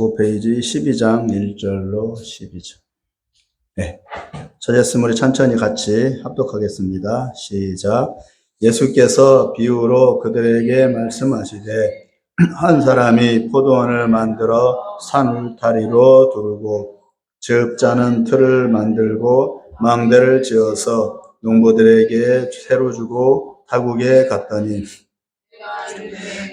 25페이지 12장 1절로 12절. 네. 찾았으면 우리 천천히 같이 합독하겠습니다. 시작. 예수께서 비유로 그들에게 말씀하시되 한 사람이 포도원을 만들어 산 울타리로 두르고 즉 짜는 틀을 만들고 망대를 지어서 농부들에게 새로 주고 타국에 갔더니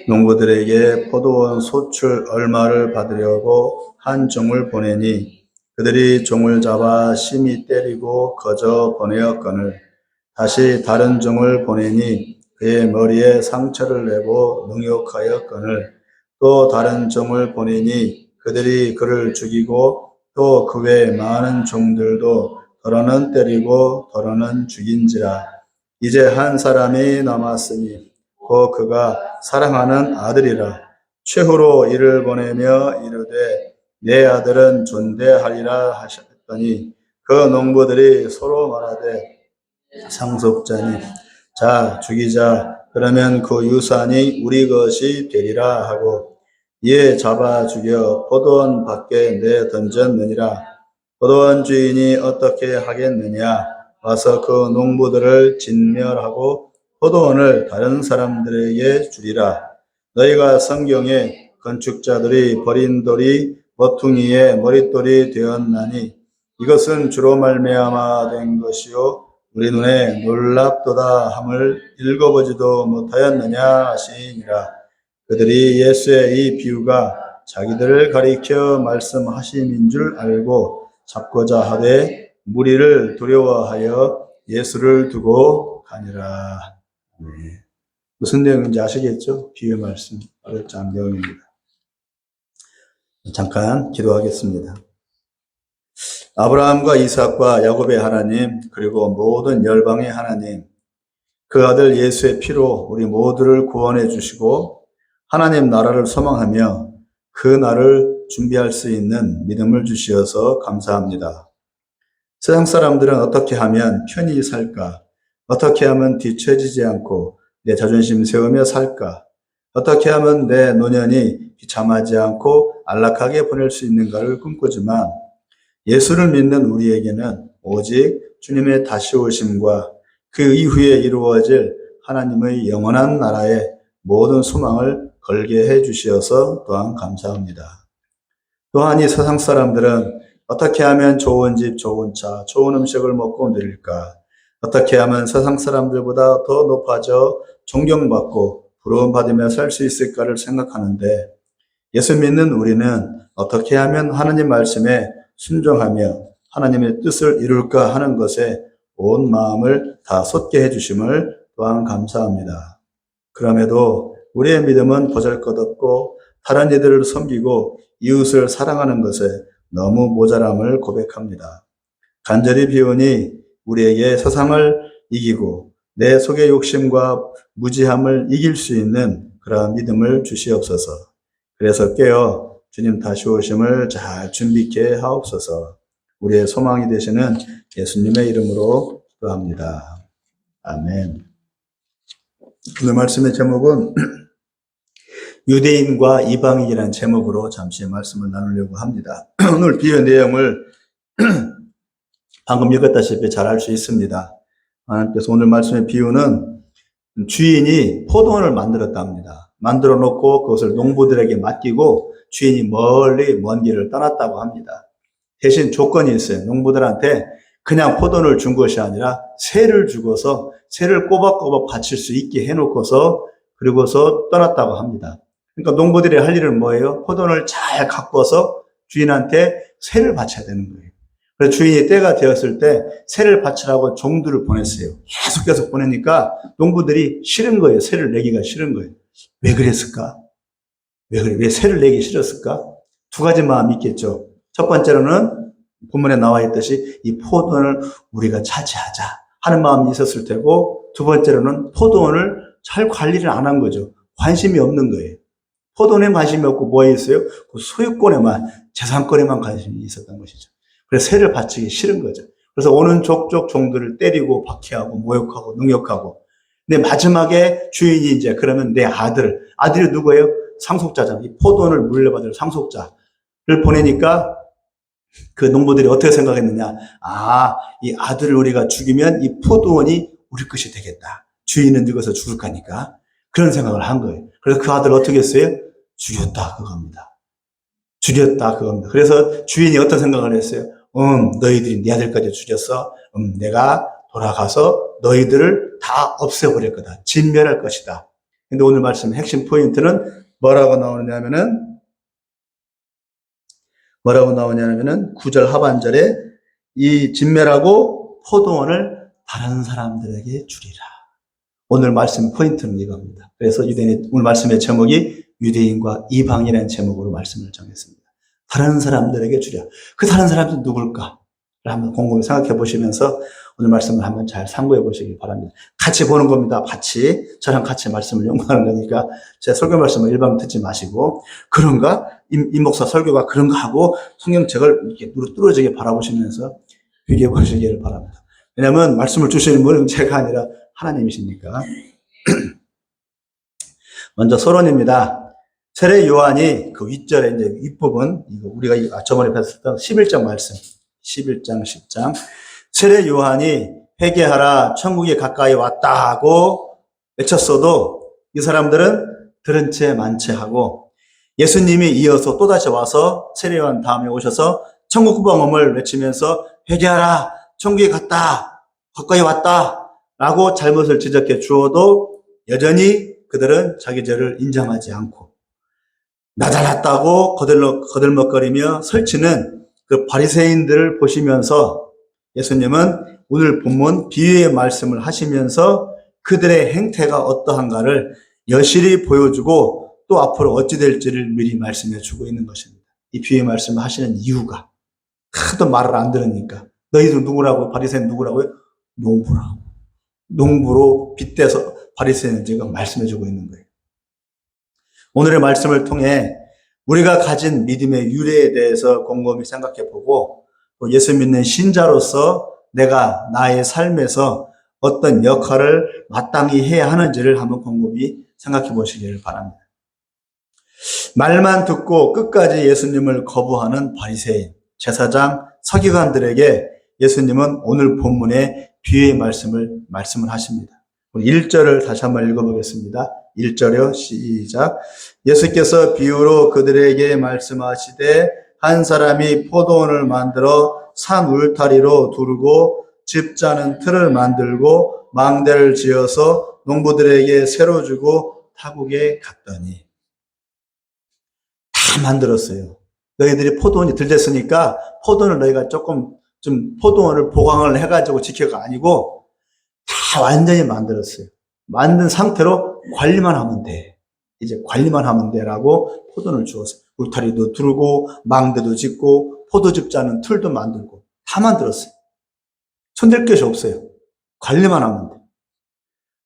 농부들에게 포도원 소출 얼마를 받으려고 한 종을 보내니 그들이 종을 잡아 심히 때리고 거저 보내었거늘 다시 다른 종을 보내니 그의 머리에 상처를 내고 능욕하였거늘 또 다른 종을 보내니 그들이 그를 죽이고 또 그 외 많은 종들도 더러는 때리고 더러는 죽인지라. 이제 한 사람이 남았으니 곧 그가 사랑하는 아들이라. 최후로 이를 보내며 이르되 내 아들은 존대하리라 하셨더니 그 농부들이 서로 말하되 상속자니 자 죽이자. 그러면 그 유산이 우리 것이 되리라 하고 이에 잡아 죽여 포도원 밖에 내던졌느니라. 포도원 주인이 어떻게 하겠느냐. 와서 그 농부들을 진멸하고 포도원을 다른 사람들에게 주리라. 너희가 성경에 건축자들이 버린 돌이 머퉁이의 머릿돌이 되었나니 이것은 주로 말미암아 된 것이요 우리 눈에 놀랍도다 함을 읽어보지도 못하였느냐 하시니라. 그들이 예수의 이 비유가 자기들을 가리켜 말씀하심인 줄 알고 잡고자 하되 무리를 두려워하여 예수를 두고 가니라. 네. 무슨 내용인지 아시겠죠? 비유 말씀 8장 내용입니다. 잠깐 기도하겠습니다. 아브라함과 이삭과 야곱의 하나님, 그리고 모든 열방의 하나님, 그 아들 예수의 피로 우리 모두를 구원해 주시고 하나님 나라를 소망하며 그 날을 준비할 수 있는 믿음을 주시어서 감사합니다. 세상 사람들은 어떻게 하면 편히 살까? 어떻게 하면 뒤처지지 않고 내 자존심 세우며 살까? 어떻게 하면 내 노년이 비참하지 않고 안락하게 보낼 수 있는가를 꿈꾸지만 예수를 믿는 우리에게는 오직 주님의 다시 오심과 그 이후에 이루어질 하나님의 영원한 나라에 모든 소망을 걸게 해 주시어서 또한 감사합니다. 또한 이 세상 사람들은 어떻게 하면 좋은 집, 좋은 차, 좋은 음식을 먹고 누릴까? 어떻게 하면 세상 사람들보다 더 높아져 존경받고 부러움받으며 살 수 있을까를 생각하는데 예수 믿는 우리는 어떻게 하면 하나님 말씀에 순종하며 하나님의 뜻을 이룰까 하는 것에 온 마음을 다 쏟게 해주심을 또한 감사합니다. 그럼에도 우리의 믿음은 보잘것없고 다른 이들을 섬기고 이웃을 사랑하는 것에 너무 모자람을 고백합니다. 간절히 비오니 우리에게 세상을 이기고 내 속의 욕심과 무지함을 이길 수 있는 그러한 믿음을 주시옵소서. 그래서 깨어 주님 다시 오심을 잘 준비케 하옵소서. 우리의 소망이 되시는 예수님의 이름으로 기도합니다. 아멘. 오늘 말씀의 제목은 유대인과 이방인이라는 제목으로 잠시 말씀을 나누려고 합니다. 오늘 비유의 내용을 방금 읽었다시피 잘 알 수 있습니다. 하나님께서 오늘 말씀의 비유는 주인이 포도원을 만들었다 합니다. 만들어 놓고 그것을 농부들에게 맡기고 주인이 멀리 먼 길을 떠났다고 합니다. 대신 조건이 있어요. 농부들한테 그냥 포도원을 준 것이 아니라 새를 주고서 새를 꼬박꼬박 바칠 수 있게 해놓고서 그리고서 떠났다고 합니다. 그러니까 농부들이 할 일은 뭐예요? 포도원을 잘 가꿔서 주인한테 새를 바쳐야 되는 거예요. 그래서 주인이 때가 되었을 때 새를 바치라고 종들을 보냈어요. 계속 보내니까 농부들이 싫은 거예요. 새를 내기가 싫은 거예요. 왜 그랬을까? 왜 그래? 왜 새를 내기 싫었을까? 두 가지 마음이 있겠죠. 첫 번째로는 본문에 나와 있듯이 이 포도원을 우리가 차지하자 하는 마음이 있었을 테고, 두 번째로는 포도원을 잘 관리를 안 한 거죠. 관심이 없는 거예요. 포도원에 관심이 없고 뭐에 있어요? 그 소유권에만, 재산권에만 관심이 있었던 것이죠. 그래서 새를 바치기 싫은 거죠. 그래서 오는 족족 종들을 때리고 박해하고 모욕하고 능욕하고. 근데 마지막에 주인이 이제 그러면 내 아들이 누구예요? 상속자잖아요. 이 포도원을 물려받을 상속자. 보내니까 그 농부들이 어떻게 생각했느냐. 이 아들을 우리가 죽이면 이 포도원이 우리 것이 되겠다. 주인은 늙어서 죽을 거니까. 그런 생각을 한 거예요. 그래서 그 아들을 어떻게 했어요? 죽였다 그겁니다. 죽였다 그겁니다. 그래서 주인이 어떤 생각을 했어요? 너희들이 네 아들까지 죽였어. 내가 돌아가서 너희들을 다 없애버릴 거다. 진멸할 것이다. 근데 오늘 말씀 핵심 포인트는 뭐라고 나오냐면은 9절 하반절에 이 진멸하고 포도원을 다른 사람들에게 주리라. 오늘 말씀 포인트는 이겁니다. 그래서 오늘 말씀의 제목이 유대인과 이방인이라는 제목으로 말씀을 정했습니다. 다른 사람들에게 주리라. 그 다른 사람들은 누굴까? 한번 곰곰이 생각해 보시면서 오늘 말씀을 한번 잘 참고해 보시기 바랍니다. 같이 보는 겁니다. 저랑 같이 말씀을 연구하는 거니까 제 설교 말씀을 일반 듣지 마시고 그런가? 이 목사 설교가 그런가 하고 성경책을 이렇게 뚫어지게 바라보시면서 비교해 보시기를 바랍니다. 왜냐하면 말씀을 주시는 분은 제가 아니라 하나님이시니까. 먼저 서론입니다. 세례 요한이 그 윗절에 이제 윗부분, 이거 우리가 저번에 뵀었던 11장 말씀, 11장, 10장. 세례 요한이 회개하라, 천국이 가까이 왔다 하고 외쳤어도 이 사람들은 들은 채 만채 하고 예수님이 이어서 또다시 와서 세례 요한 다음에 오셔서 천국 후방음을 외치면서 회개하라, 천국이 가까이 왔다 라고 잘못을 지적해 주어도 여전히 그들은 자기 죄를 인정하지 않고 나잘났다고 거들먹거리며 설치는 그 바리새인들을 보시면서 예수님은 오늘 본문 비유의 말씀을 하시면서 그들의 행태가 어떠한가를 여실히 보여주고 또 앞으로 어찌 될지를 미리 말씀해 주고 있는 것입니다. 이 비유의 말씀을 하시는 이유가 하도 말을 안 들으니까 너희들 누구라고? 바리새인 누구라고요? 농부라고. 농부로 빗대서 바리새인을 지금 말씀해 주고 있는 거예요. 오늘의 말씀을 통해 우리가 가진 믿음의 유래에 대해서 곰곰이 생각해 보고 예수 믿는 신자로서 내가 나의 삶에서 어떤 역할을 마땅히 해야 하는지를 한번 곰곰이 생각해 보시기를 바랍니다. 말만 듣고 끝까지 예수님을 거부하는 바리새인, 제사장, 서기관들에게 예수님은 오늘 본문의 비유의 말씀을 하십니다. 1절을 다시 한번 읽어보겠습니다. 1절이요. 시작. 예수께서 비유로 그들에게 말씀하시되 한 사람이 포도원을 만들어 산 울타리로 두르고 집 짜는 틀을 만들고 망대를 지어서 농부들에게 새로 주고 타국에 갔더니 다 만들었어요. 너희들이 포도원이 들렸으니까 포도원을 너희가 좀 포도원을 보강을 해가지고 지켜가 아니고 다 완전히 만들었어요. 만든 상태로 관리만 하면 돼. 이제 관리만 하면 돼라고 포도원을 주었어요. 울타리도 두르고 망대도 짓고 포도즙 짜는 틀도 만들고 다 만들었어요. 손댈 것이 없어요. 관리만 하면 돼.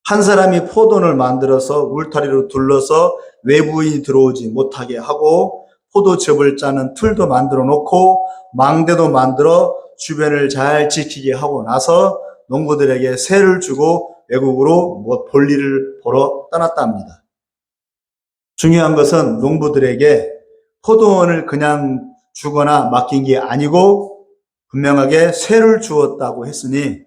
한 사람이 포도원을 만들어서 울타리로 둘러서 외부인이 들어오지 못하게 하고 포도즙을 짜는 틀도 만들어 놓고 망대도 만들어 주변을 잘 지키게 하고 나서 농부들에게 세를 주고 외국으로 볼일을 보러 떠났답니다. 중요한 것은 농부들에게 포도원을 그냥 주거나 맡긴 게 아니고 분명하게 세를 주었다고 했으니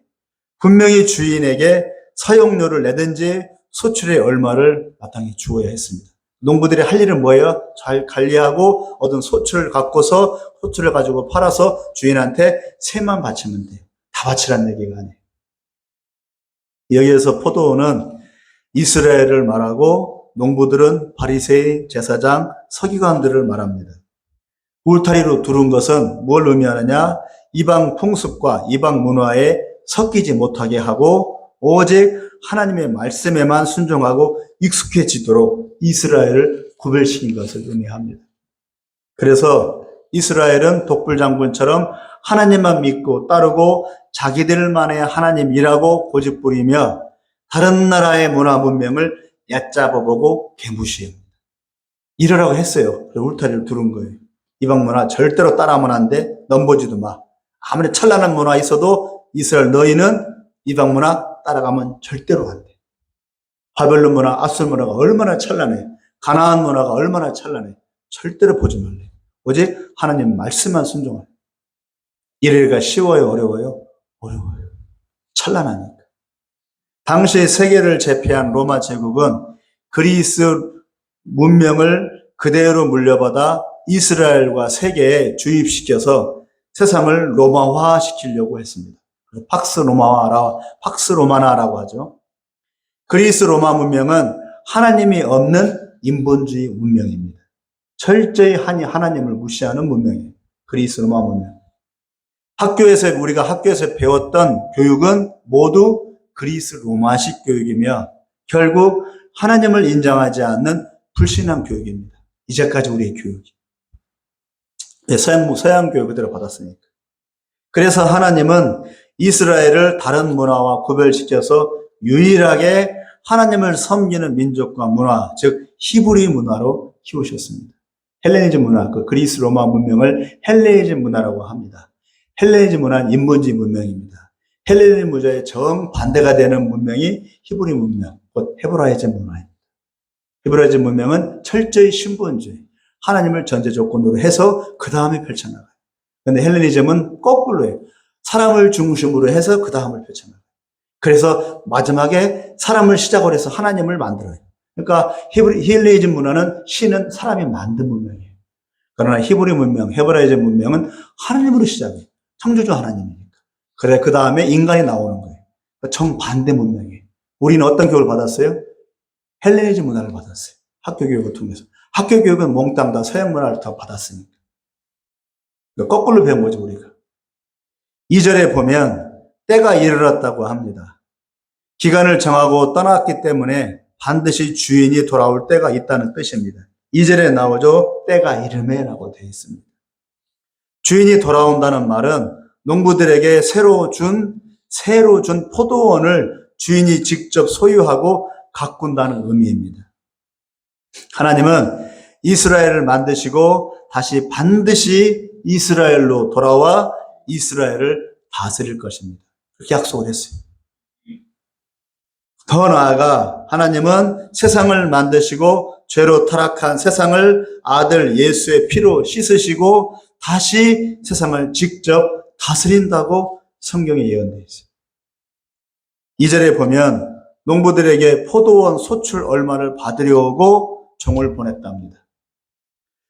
분명히 주인에게 사용료를 내든지 소출의 얼마를 마땅히 주어야 했습니다. 농부들이 할 일은 뭐예요? 잘 관리하고 얻은 소출을 갖고서 소출을 가지고 팔아서 주인한테 세만 바치면 돼요. 다 바치라는 얘기가 아니에요. 여기에서 포도원은 이스라엘을 말하고 농부들은 바리새인, 제사장, 서기관들을 말합니다. 울타리로 두른 것은 뭘 의미하느냐? 이방 풍습과 이방 문화에 섞이지 못하게 하고 오직 하나님의 말씀에만 순종하고 익숙해지도록 이스라엘을 구별시킨 것을 의미합니다. 그래서 이스라엘은 독불장군처럼 하나님만 믿고 따르고 자기들만의 하나님이라고 고집부리며 다른 나라의 문화 문명을 얕잡아보고 개무시합니다. 이러라고 했어요. 울타리를 두른 거예요. 이방 문화 절대로 따라하면 안 돼. 넘보지도 마. 아무리 찬란한 문화 있어도 이스라엘 너희는 이방 문화 따라가면 절대로 안 돼. 바벨론 문화, 아수르 문화가 얼마나 찬란해. 가나안 문화가 얼마나 찬란해. 절대로 보지 말래. 오직 하나님 말씀만 순종하는. 이래가 쉬워요, 어려워요? 어려워요. 찬란하니까. 당시 세계를 제패한 로마 제국은 그리스 문명을 그대로 물려받아 이스라엘과 세계에 주입시켜서 세상을 로마화 시키려고 했습니다. 팍스 로마나라고 하죠. 그리스 로마 문명은 하나님이 없는 인본주의 문명입니다. 철저히 하나님을 무시하는 문명이에요. 그리스 로마 문명. 우리가 학교에서 배웠던 교육은 모두 그리스 로마식 교육이며 결국 하나님을 인정하지 않는 불신앙 교육입니다. 이제까지 우리의 교육이. 서양 교육 그대로 받았으니까. 그래서 하나님은 이스라엘을 다른 문화와 구별시켜서 유일하게 하나님을 섬기는 민족과 문화, 즉 히브리 문화로 키우셨습니다. 헬레니즘 문화, 그 그리스 로마 문명을 헬레니즘 문화라고 합니다. 헬레니즘 문화는 인본주의 문명입니다. 헬레니즘 문화의 정반대가 되는 문명이 히브리 문명, 곧 헤브라이즘 문화입니다. 히브라이즘 문명은 철저히 신본주의, 하나님을 전제 조건으로 해서 그 다음에 펼쳐나가요. 그런데 헬레니즘은 거꾸로 해요. 사람을 중심으로 해서 그 다음을 펼쳐나가요. 그래서 마지막에 사람을 시작으로 해서 하나님을 만들어요. 그러니까 헬레니즘 문화는 신은 사람이 만든 문명이에요. 그러나 히브리 문명, 헤브라이즘 문명은 하나님으로 시작해요. 창조주 하나님이니까. 그래 그 다음에 인간이 나오는 거예요. 정반대 문명이에요. 우리는 어떤 교육을 받았어요? 헬레니즘 문화를 받았어요. 학교 교육을 통해서. 학교 교육은 몽땅 다 서양 문화를 다 받았으니까. 거꾸로 배운 거죠, 우리가. 2절에 보면 때가 이르렀다고 합니다. 기간을 정하고 떠났기 때문에 반드시 주인이 돌아올 때가 있다는 뜻입니다. 2절에 나오죠. 때가 이르매라고 되어 있습니다. 주인이 돌아온다는 말은 농부들에게 새로 준 포도원을 주인이 직접 소유하고 가꾼다는 의미입니다. 하나님은 이스라엘을 만드시고 다시 반드시 이스라엘로 돌아와 이스라엘을 다스릴 것입니다. 그렇게 약속을 했어요. 더 나아가 하나님은 세상을 만드시고 죄로 타락한 세상을 아들 예수의 피로 씻으시고 다시 세상을 직접 다스린다고 성경에 예언되어 있어요. 2절에 보면 농부들에게 포도원 소출 얼마를 받으려고 종을 보냈답니다.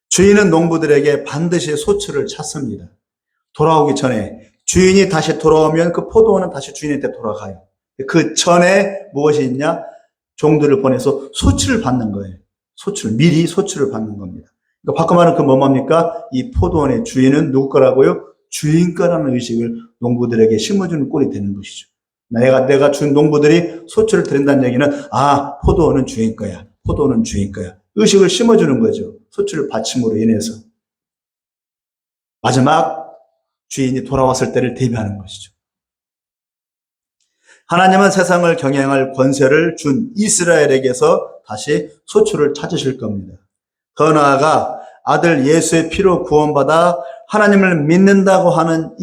주인은 농부들에게 반드시 소출을 찾습니다. 돌아오기 전에 주인이 다시 돌아오면 그 포도원은 다시 주인한테 돌아가요. 그 전에 무엇이 있냐? 종들을 보내서 소출을 받는 거예요. 미리 소출을 받는 겁니다. 그러니까 바꿔 말하면 그 뭡니까? 이 포도원의 주인은 누구 거라고요? 주인 거라는 의식을 농부들에게 심어주는 꼴이 되는 것이죠. 내가 준 농부들이 소출을 드린다는 얘기는 포도원은 주인 거야. 포도원은 주인 거야. 의식을 심어주는 거죠. 소출 받침으로 인해서. 마지막 주인이 돌아왔을 때를 대비하는 것이죠. 하나님은 세상을 경영할 권세를 준 이스라엘에게서 다시 소출을 찾으실 겁니다. 더 나아가 아들 예수의 피로 구원받아 하나님을 믿는다고 하는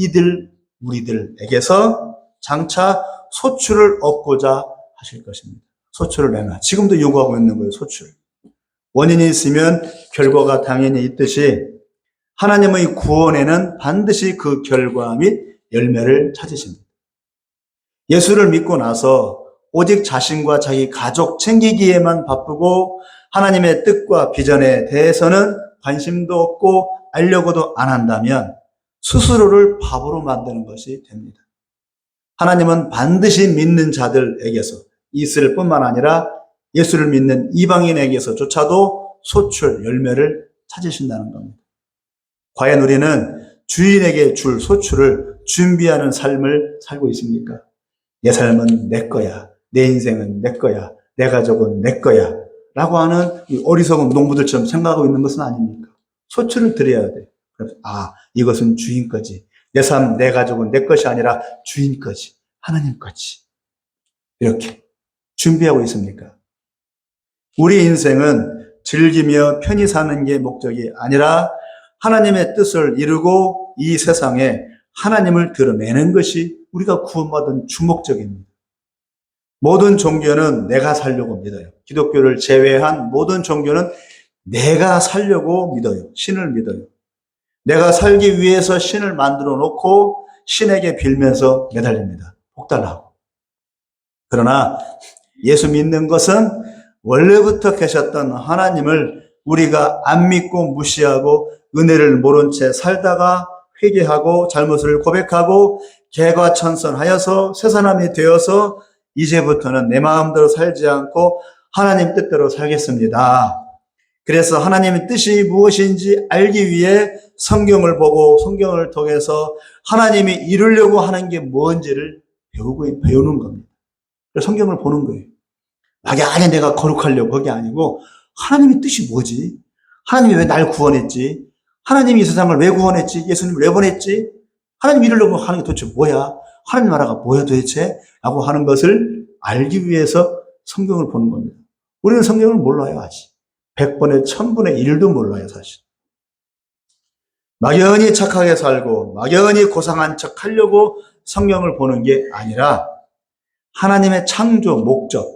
우리들에게서 장차 소출을 얻고자 하실 것입니다. 소출을 내놔. 지금도 요구하고 있는 거예요, 소출. 원인이 있으면 결과가 당연히 있듯이 하나님의 구원에는 반드시 그 결과 및 열매를 찾으십니다. 예수를 믿고 나서 오직 자신과 자기 가족 챙기기에만 바쁘고 하나님의 뜻과 비전에 대해서는 관심도 없고 알려고도 안 한다면 스스로를 바보로 만드는 것이 됩니다. 하나님은 반드시 믿는 자들에게서 이스라엘 뿐만 아니라 예수를 믿는 이방인에게서조차도 소출, 열매를 찾으신다는 겁니다. 과연 우리는 주인에게 줄 소출을 준비하는 삶을 살고 있습니까? 내 삶은 내 거야. 내 인생은 내 거야. 내 가족은 내 거야. 라고 하는 어리석은 농부들처럼 생각하고 있는 것은 아닙니까? 소출을 드려야 돼. 그래서 이것은 주인 거지. 내 삶, 내 가족은 내 것이 아니라 주인 거지. 하나님 거지. 이렇게 준비하고 있습니까? 우리 인생은 즐기며 편히 사는 게 목적이 아니라 하나님의 뜻을 이루고 이 세상에 하나님을 드러내는 것이 우리가 구원받은 주목적입니다. 모든 종교는 내가 살려고 믿어요. 기독교를 제외한 모든 종교는 내가 살려고 믿어요. 신을 믿어요. 내가 살기 위해서 신을 만들어 놓고 신에게 빌면서 매달립니다. 복 달라고. 그러나 예수 믿는 것은 원래부터 계셨던 하나님을 우리가 안 믿고 무시하고 은혜를 모른 채 살다가 회개하고 잘못을 고백하고 개과천선하여서 새 사람이 되어서 이제부터는 내 마음대로 살지 않고 하나님 뜻대로 살겠습니다. 그래서 하나님의 뜻이 무엇인지 알기 위해 성경을 보고 성경을 통해서 하나님이 이루려고 하는 게 뭔지를 배우는 겁니다. 성경을 보는 거예요. 막연히 내가 거룩하려고 그게 아니고 하나님의 뜻이 뭐지? 하나님이 왜 날 구원했지? 하나님이 이 세상을 왜 구원했지? 예수님을 왜 보냈지? 하나님 이루려고 하는 게 도대체 뭐야? 하나님 나라가 뭐야 도대체? 라고 하는 것을 알기 위해서 성경을 보는 겁니다. 우리는 성경을 몰라요, 아직. 100번에 1000분의 1도 몰라요, 사실. 막연히 착하게 살고 막연히 고상한 척 하려고 성경을 보는 게 아니라 하나님의 창조 목적,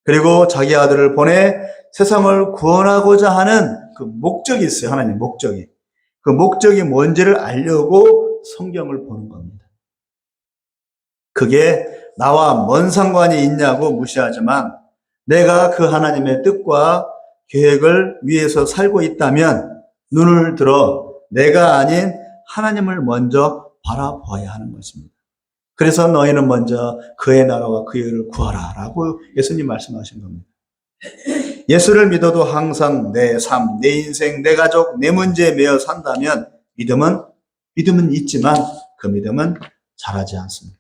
그리고 자기 아들을 보내 세상을 구원하고자 하는 그 목적이 있어요. 하나님의 목적이. 그 목적이 뭔지를 알려고 성경을 보는 겁니다. 그게 나와 뭔 상관이 있냐고 무시하지만 내가 그 하나님의 뜻과 계획을 위해서 살고 있다면 눈을 들어 내가 아닌 하나님을 먼저 바라봐야 하는 것입니다. 그래서 너희는 먼저 그의 나라와 그의 의를 구하라 라고 예수님 말씀하신 겁니다. 예수를 믿어도 항상 내 삶, 내 인생, 내 가족, 내 문제에 매여 산다면 믿음은 있지만 그 믿음은 자라지 않습니다.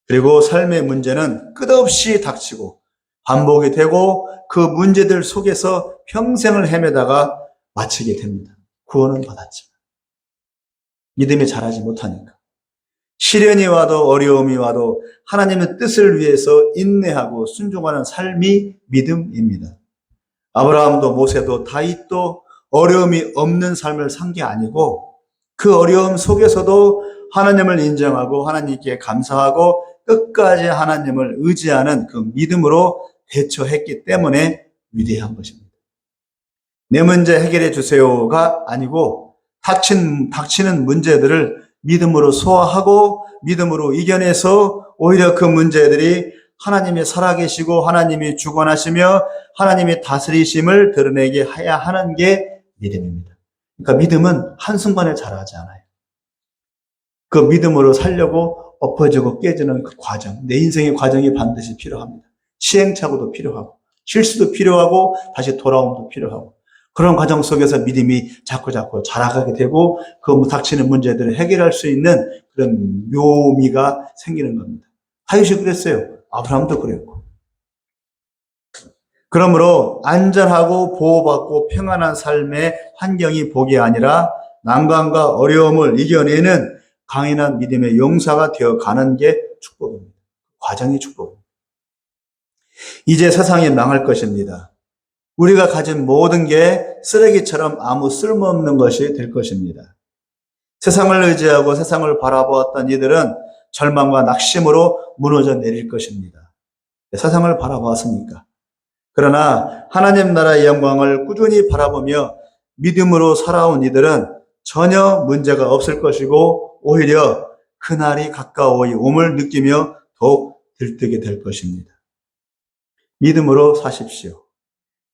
그리고 삶의 문제는 끝없이 닥치고 반복이 되고 그 문제들 속에서 평생을 헤매다가 마치게 됩니다. 구원은 받았지만 믿음이 자라지 못하니까. 시련이 와도 어려움이 와도 하나님의 뜻을 위해서 인내하고 순종하는 삶이 믿음입니다. 아브라함도 모세도 다윗도 어려움이 없는 삶을 산 게 아니고 그 어려움 속에서도 하나님을 인정하고 하나님께 감사하고 끝까지 하나님을 의지하는 그 믿음으로 대처했기 때문에 위대한 것입니다. 내 문제 해결해 주세요가 아니고 닥치는 문제들을 믿음으로 소화하고 믿음으로 이겨내서 오히려 그 문제들이 하나님이 살아계시고 하나님이 주관하시며 하나님이 다스리심을 드러내게 해야 하는 게 믿음입니다. 그러니까 믿음은 한순간에 자라지 않아요. 그 믿음으로 살려고 엎어지고 깨지는 그 과정, 내 인생의 과정이 반드시 필요합니다. 시행착오도 필요하고 실수도 필요하고 다시 돌아옴도 필요하고 그런 과정 속에서 믿음이 자꾸 자라가게 되고 그 닥치는 문제들을 해결할 수 있는 그런 묘미가 생기는 겁니다. 다윗이 그랬어요. 아브라함도 그랬고. 그러므로 안전하고 보호받고 평안한 삶의 환경이 복이 아니라 난관과 어려움을 이겨내는 강인한 믿음의 용사가 되어가는 게 축복입니다. 과정이 축복입니다. 이제 세상이 망할 것입니다. 우리가 가진 모든 게 쓰레기처럼 아무 쓸모없는 것이 될 것입니다. 세상을 의지하고 세상을 바라보았던 이들은 절망과 낙심으로 무너져 내릴 것입니다. 세상을 바라보았으니까. 그러나 하나님 나라의 영광을 꾸준히 바라보며 믿음으로 살아온 이들은 전혀 문제가 없을 것이고 오히려 그날이 가까이 옴을 느끼며 더욱 들뜨게 될 것입니다. 믿음으로 사십시오.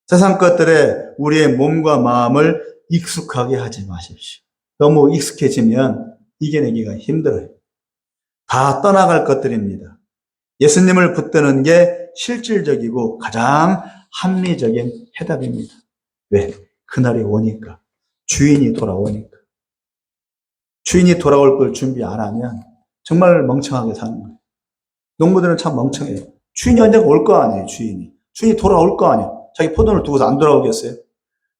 세상 것들에 우리의 몸과 마음을 익숙하게 하지 마십시오. 너무 익숙해지면 이겨내기가 힘들어요. 다 떠나갈 것들입니다. 예수님을 붙드는 게 실질적이고 가장 합리적인 해답입니다. 왜? 그날이 오니까. 주인이 돌아오니까. 주인이 돌아올 걸 준비 안 하면 정말 멍청하게 사는 거예요. 농부들은 참 멍청해요. 주인이 언젠가 올 거 아니에요, 주인이. 주인이 돌아올 거 아니에요. 자기 포도를 두고서 안 돌아오겠어요?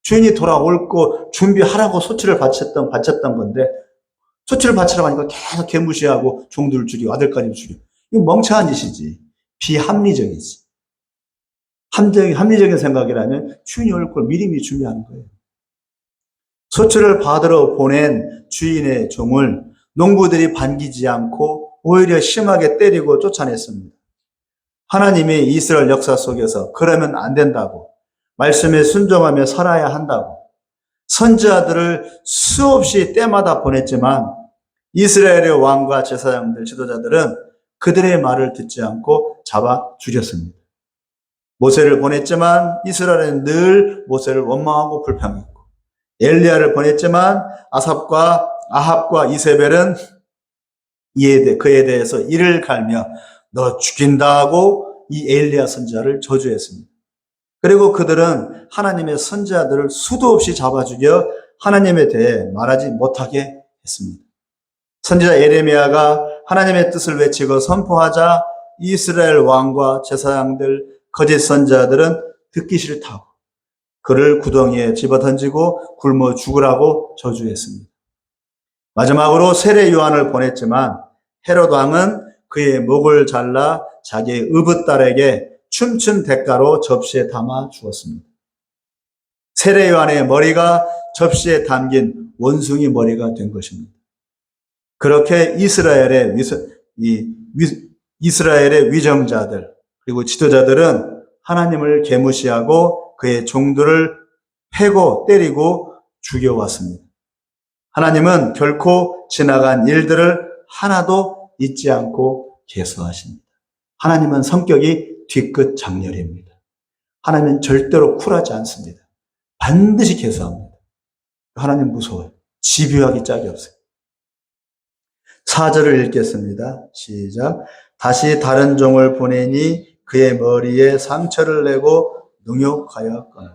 주인이 돌아올 거 준비하라고 소치를 바쳤던 건데, 소치를 바치라고 하니까 계속 개무시하고 종들을 죽이고 아들까지 죽이고. 이거 멍청한 짓이지. 비합리적이지. 합리적인 생각이라면 주인이 올 걸 미리 준비하는 거예요. 소치를 받으러 보낸 주인의 종을 농부들이 반기지 않고 오히려 심하게 때리고 쫓아냈습니다. 하나님이 이스라엘 역사 속에서 그러면 안 된다고, 말씀에 순종하며 살아야 한다고, 선지자들을 수없이 때마다 보냈지만 이스라엘의 왕과 제사장들, 지도자들은 그들의 말을 듣지 않고 잡아 죽였습니다. 모세를 보냈지만 이스라엘은 늘 모세를 원망하고 불평했고, 엘리야를 보냈지만 아합과 이세벨은 그에 대해서 이를 갈며 너 죽인다고 이 엘리야 선지자를 저주했습니다. 그리고 그들은 하나님의 선지자들을 수도 없이 잡아 죽여 하나님에 대해 말하지 못하게 했습니다. 선지자 예레미야가 하나님의 뜻을 외치고 선포하자 이스라엘 왕과 제사장들, 거짓 선지자들은 듣기 싫다고 그를 구덩이에 집어던지고 굶어 죽으라고 저주했습니다. 마지막으로 세례 요한을 보냈지만 헤롯 왕은 그의 목을 잘라 자기의 의붓딸에게 춤춘 대가로 접시에 담아 주었습니다. 세례 요한의 머리가 접시에 담긴 원숭이 머리가 된 것입니다. 그렇게 이스라엘의 위정자들 그리고 지도자들은 하나님을 계무시하고 그의 종들을 패고 때리고 죽여왔습니다. 하나님은 결코 지나간 일들을 하나도 잊지 않고 계수하십니다. 하나님은 성격이 뒤끝 장렬입니다. 하나님은 절대로 쿨하지 않습니다. 반드시 계수합니다. 하나님 무서워요. 집요하기 짝이 없어요. 4절을 읽겠습니다. 시작. 다시 다른 종을 보내니 그의 머리에 상처를 내고 능욕하였거늘.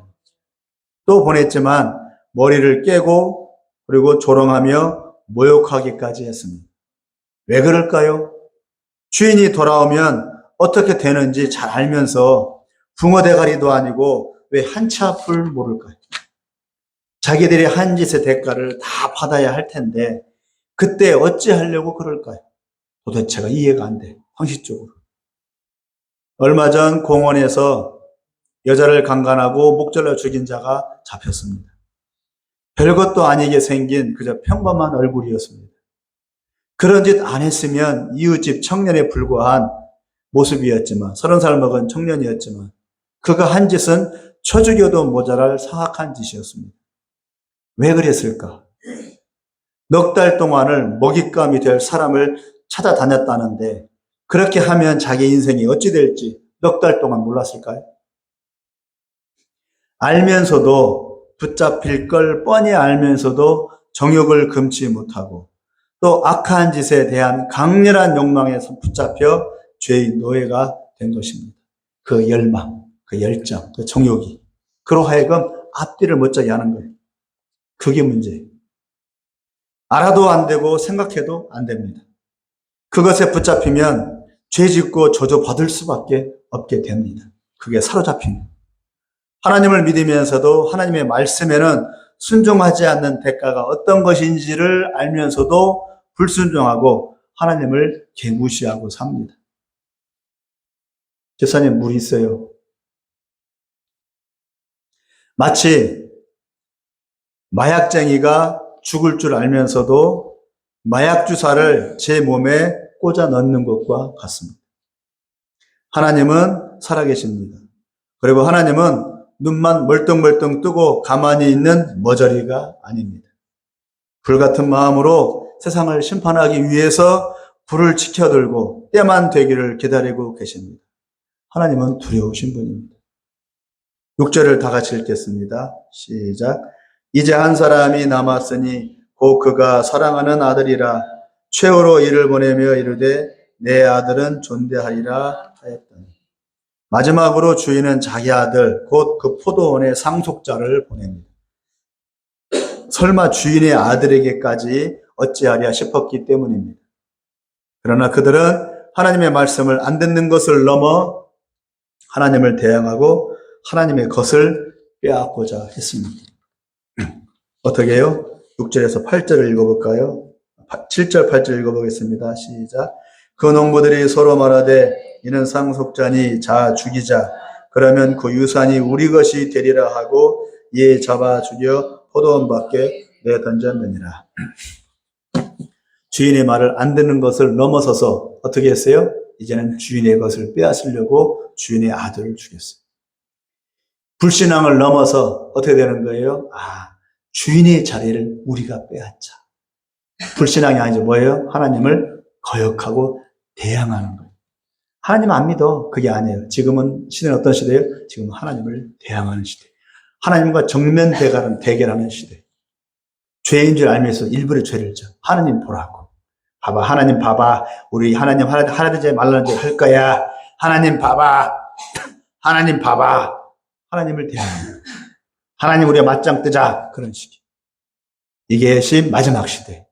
또 보냈지만 머리를 깨고 그리고 조롱하며 모욕하기까지 했습니다. 왜 그럴까요? 주인이 돌아오면 어떻게 되는지 잘 알면서 붕어 대가리도 아니고 왜 한치 앞을 모를까요? 자기들이 한 짓의 대가를 다 받아야 할 텐데 그때 어찌하려고 그럴까요? 도대체가 이해가 안 돼요. 상식적으로. 얼마 전 공원에서 여자를 강간하고 목절로 죽인 자가 잡혔습니다. 별것도 아니게 생긴 그저 평범한 얼굴이었습니다. 그런 짓 안 했으면 이웃집 청년에 불과한 모습이었지만 30살 먹은 청년이었지만 그가 한 짓은 쳐 죽여도 모자랄 사악한 짓이었습니다. 왜 그랬을까? 넉 달 동안을 먹잇감이 될 사람을 찾아다녔다는데 그렇게 하면 자기 인생이 어찌 될지 넉 달 동안 몰랐을까요? 알면서도 붙잡힐 걸 뻔히 알면서도 정욕을 금치 못하고 또 악한 짓에 대한 강렬한 욕망에 붙잡혀 죄의 노예가 된 것입니다. 그 열망, 그 열정, 그 정욕이 그로 하여금 앞뒤를 못자게 하는 거예요. 그게 문제예요. 알아도 안 되고 생각해도 안 됩니다. 그것에 붙잡히면 죄 짓고 저주받을 수밖에 없게 됩니다. 그게 사로잡힙니다. 하나님을 믿으면서도 하나님의 말씀에는 순종하지 않는 대가가 어떤 것인지를 알면서도 불순종하고 하나님을 개무시하고 삽니다. 집사님, 물 있어요. 마치 마약쟁이가 죽을 줄 알면서도 마약 주사를 제 몸에 꽂아 넣는 것과 같습니다. 하나님은 살아계십니다. 그리고 하나님은 눈만 멀뚱멀뚱 뜨고 가만히 있는 머저리가 아닙니다. 불같은 마음으로 세상을 심판하기 위해서 불을 지켜들고 때만 되기를 기다리고 계십니다. 하나님은 두려우신 분입니다. 6절을 다 같이 읽겠습니다. 시작. 이제 한 사람이 남았으니 곧 그가 사랑하는 아들이라 최후로 이를 보내며 이르되 내 아들은 존대하리라 하였더니 마지막으로 주인은 자기 아들 곧 그 포도원의 상속자를 보냅니다. 설마 주인의 아들에게까지 어찌하랴 싶었기 때문입니다. 그러나 그들은 하나님의 말씀을 안 듣는 것을 넘어 하나님을 대항하고 하나님의 것을 빼앗고자 했습니다. 어떻게 해요? 6절에서 8절을 읽어볼까요? 7절, 8절 읽어보겠습니다. 시작. 그 농부들이 서로 말하되 이는 상속자니 자 죽이자. 그러면 그 유산이 우리 것이 되리라 하고 이에 잡아 죽여 포도원 밖에 내던졌느니라. 주인의 말을 안 듣는 것을 넘어서서 어떻게 했어요? 이제는 주인의 것을 빼앗으려고 주인의 아들을 죽였어요. 불신앙을 넘어서 어떻게 되는 거예요? 주인의 자리를 우리가 빼앗자. 불신앙이 아니죠. 뭐예요? 하나님을 거역하고 대항하는 거예요. 하나님 안 믿어. 그게 아니에요. 지금은 시대는 어떤 시대예요? 지금은 하나님을 대항하는 시대. 하나님과 정면 대결하는 시대. 죄인 줄 알면서 일부러 죄를 져. 하나님 보라고. 봐봐. 하나님 봐봐. 우리 하나님 하라든지 말라든지 할 거야. 하나님 봐봐. 하나님 봐봐. 하나님을 대항하는. 하나님 우리가 맞짱 뜨자. 그런 식이에요. 이게 마지막 시대.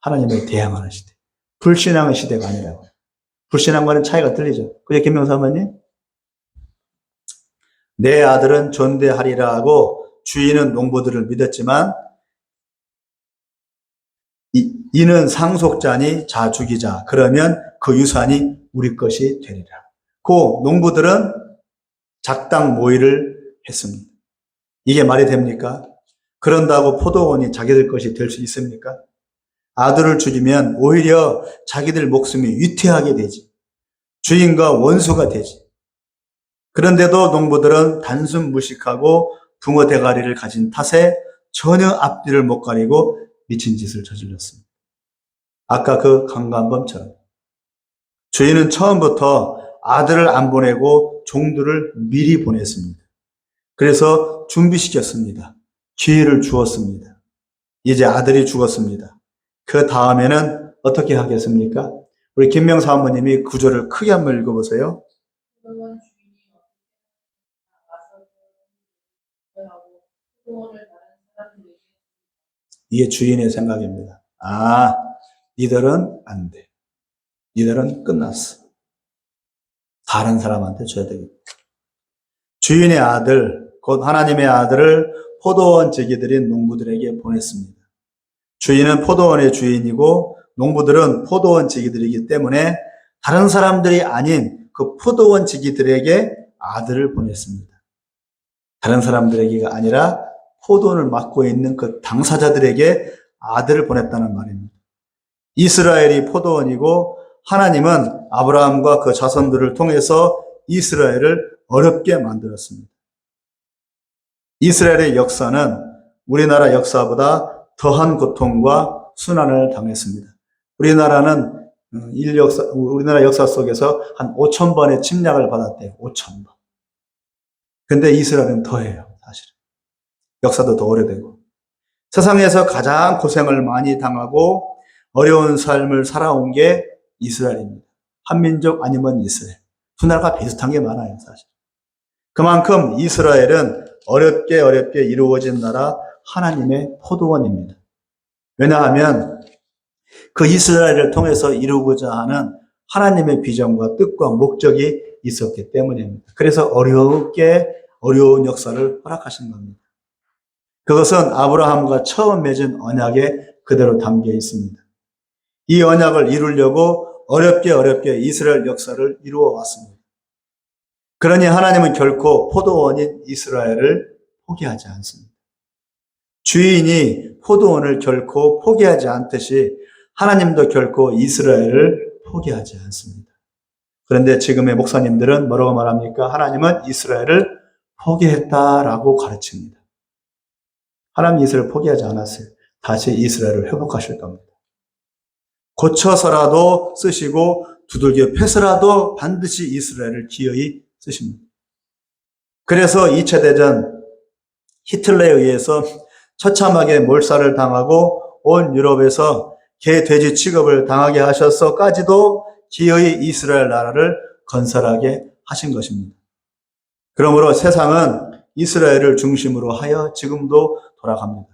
하나님을 대항하는 시대. 불신앙의 시대가 아니라고. 불신앙과는 차이가 틀리죠. 그죠, 김명사 어머니? 내 아들은 존대하리라 하고 주인은 농부들을 믿었지만 이는 상속자니 자 죽이자. 그러면 그 유산이 우리 것이 되리라. 그 농부들은 작당 모의를 했습니다. 이게 말이 됩니까? 그런다고 포도원이 자기들 것이 될 수 있습니까? 아들을 죽이면 오히려 자기들 목숨이 위태하게 되지. 주인과 원수가 되지. 그런데도 농부들은 단순 무식하고 붕어 대가리를 가진 탓에 전혀 앞뒤를 못 가리고 미친 짓을 저질렀습니다. 아까 그 강간범처럼. 주인은 처음부터 아들을 안 보내고 종들을 미리 보냈습니다. 그래서 준비시켰습니다. 기회를 주었습니다. 이제 아들이 죽었습니다. 그 다음에는 어떻게 하겠습니까? 우리 김명사 어머님이 구절을 크게 한번 읽어보세요. 이게 주인의 생각입니다. 아, 니들은 안 돼. 니들은 끝났어. 다른 사람한테 줘야 되겠다. 주인의 아들, 곧 하나님의 아들을 포도원 지기들인 농부들에게 보냈습니다. 주인은 포도원의 주인이고 농부들은 포도원 지기들이기 때문에 다른 사람들이 아닌 그 포도원 지기들에게 아들을 보냈습니다. 다른 사람들에게가 아니라 포도원을 맡고 있는 그 당사자들에게 아들을 보냈다는 말입니다. 이스라엘이 포도원이고 하나님은 아브라함과 그 자손들을 통해서 이스라엘을 어렵게 만들었습니다. 이스라엘의 역사는 우리나라 역사보다 더한 고통과 순환을 당했습니다. 우리나라는 우리나라 역사 속에서 한 5,000번의 침략을 받았대요. 5,000번. 근데 이스라엘은 더해요, 사실은. 역사도 더 오래되고. 세상에서 가장 고생을 많이 당하고 어려운 삶을 살아온 게 이스라엘입니다. 한민족 아니면 이스라엘. 두 나라가 비슷한 게 많아요, 사실. 그만큼 이스라엘은 어렵게 이루어진 나라 하나님의 포도원입니다. 왜냐하면 그 이스라엘을 통해서 이루고자 하는 하나님의 비전과 뜻과 목적이 있었기 때문입니다. 그래서 어려운 역사를 허락하신 겁니다. 그것은 아브라함과 처음 맺은 언약에 그대로 담겨 있습니다. 이 언약을 이루려고 어렵게 이스라엘 역사를 이루어 왔습니다. 그러니 하나님은 결코 포도원인 이스라엘을 포기하지 않습니다. 주인이 포도원을 결코 포기하지 않듯이 하나님도 결코 이스라엘을 포기하지 않습니다. 그런데 지금의 목사님들은 뭐라고 말합니까? 하나님은 이스라엘을 포기했다라고 가르칩니다. 하나님 이스라엘을 포기하지 않았어요. 다시 이스라엘을 회복하실 겁니다. 고쳐서라도 쓰시고 두들겨 패서라도 반드시 이스라엘을 기어이 쓰십니다. 그래서 2차 대전 히틀러에 의해서 처참하게 몰살을 당하고 온 유럽에서 개, 돼지 취급을 당하게 하셔서까지도 기어이 이스라엘 나라를 건설하게 하신 것입니다. 그러므로 세상은 이스라엘을 중심으로 하여 지금도 돌아갑니다.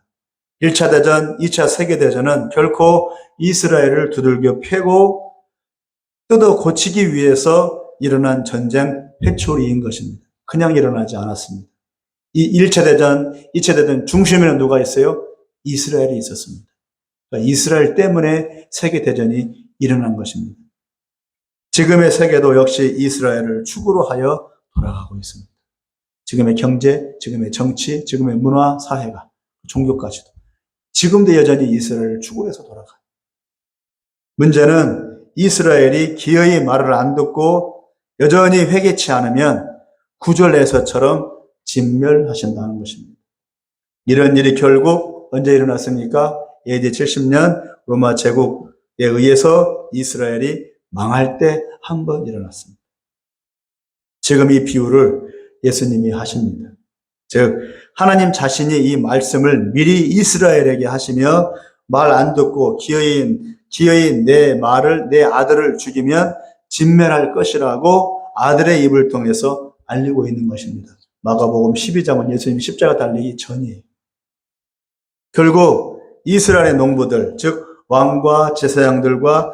1차 대전, 2차 세계대전은 결코 이스라엘을 두들겨 패고 뜯어 고치기 위해서 일어난 전쟁 회초리인 것입니다. 그냥 일어나지 않았습니다. 이 1차 대전, 2차 대전 중심에는 누가 있어요? 이스라엘이 있었습니다. 그러니까 이스라엘 때문에 세계대전이 일어난 것입니다. 지금의 세계도 역시 이스라엘을 축으로 하여 돌아가고 있습니다. 지금의 경제, 지금의 정치, 지금의 문화, 사회가, 종교까지도. 지금도 여전히 이스라엘을 축으로 해서 돌아가요. 문제는 이스라엘이 기어이 말을 안 듣고 여전히 회개치 않으면 구절에서처럼 진멸하신다는 것입니다. 이런 일이 결국 언제 일어났습니까? AD 70년 로마 제국에 의해서 이스라엘이 망할 때 한 번 일어났습니다. 지금 이 비유를 예수님이 하십니다. 즉 하나님 자신이 이 말씀을 미리 이스라엘에게 하시며 말 안 듣고 기어인 내 말을 내 아들을 죽이면 진멸할 것이라고 아들의 입을 통해서 알리고 있는 것입니다. 마가복음 12장은 예수님 십자가 달리기 전이에요. 결국 이스라엘의 농부들, 즉 왕과 제사장들과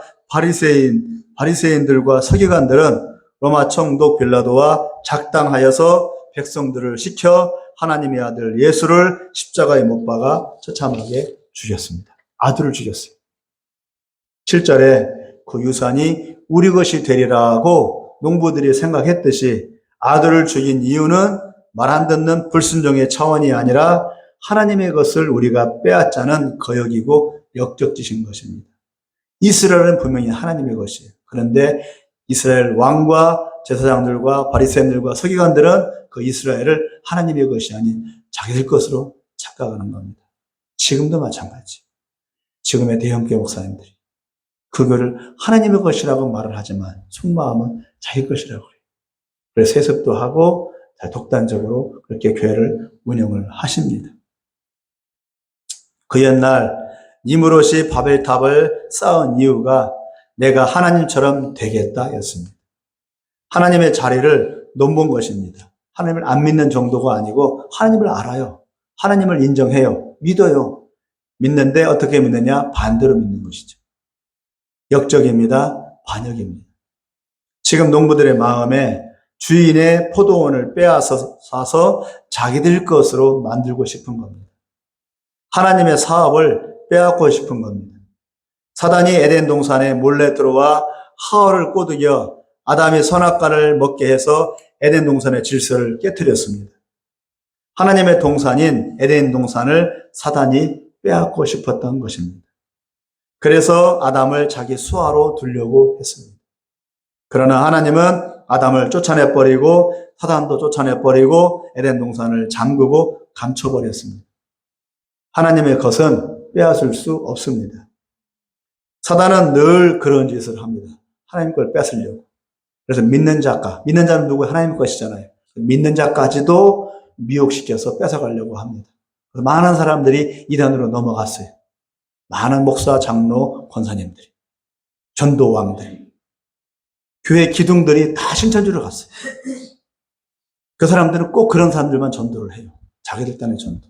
바리새인들과 서기관들은 로마 총독 빌라도와 작당하여서 백성들을 시켜 하나님의 아들 예수를 십자가에 못 박아 처참하게 죽였습니다. 아들을 죽였어요. 7절에 그 유산이 우리 것이 되리라고 농부들이 생각했듯이 아들을 죽인 이유는 말 안 듣는 불순종의 차원이 아니라 하나님의 것을 우리가 빼앗자는 거역이고 역적짓인 것입니다. 이스라엘은 분명히 하나님의 것이에요. 그런데 이스라엘 왕과 제사장들과 바리새인들과 서기관들은 그 이스라엘을 하나님의 것이 아닌 자기들 것으로 착각하는 겁니다. 지금도 마찬가지. 지금의 대형교 목사님들이 그 교를 하나님의 것이라고 말을 하지만 속마음은 자기 것이라고 해요. 그래서 세습도 하고 독단적으로 그렇게 교회를 운영을 하십니다. 그 옛날 니므롯이 바벨탑을 쌓은 이유가 내가 하나님처럼 되겠다였습니다. 하나님의 자리를 넘본 것입니다. 하나님을 안 믿는 정도가 아니고 하나님을 알아요. 하나님을 인정해요. 믿어요. 믿는데 어떻게 믿느냐? 반대로 믿는 것이죠. 역적입니다. 반역입니다. 지금 농부들의 마음에 주인의 포도원을 빼앗아서 사서 자기들 것으로 만들고 싶은 겁니다. 하나님의 사업을 빼앗고 싶은 겁니다. 사단이 에덴 동산에 몰래 들어와 하와를 꼬드겨 아담이 선악과를 먹게 해서 에덴 동산의 질서를 깨뜨렸습니다. 하나님의 동산인 에덴 동산을 사단이 빼앗고 싶었던 것입니다. 그래서 아담을 자기 수하로 두려고 했습니다. 그러나 하나님은 아담을 쫓아내버리고 사단도 쫓아내버리고 에덴 동산을 잠그고 감춰버렸습니다. 하나님의 것은 빼앗을 수 없습니다. 사단은 늘 그런 짓을 합니다. 하나님 걸 뺏으려고. 그래서 믿는 자는 누구? 하나님 것이잖아요. 믿는 자까지도 미혹시켜서 뺏어가려고 합니다. 많은 사람들이 이단으로 넘어갔어요. 많은 목사, 장로, 권사님들이, 전도왕들이, 교회 기둥들이 다 신천지로 갔어요. 그 사람들은 꼭 그런 사람들만 전도를 해요. 자기들 딴의 전도.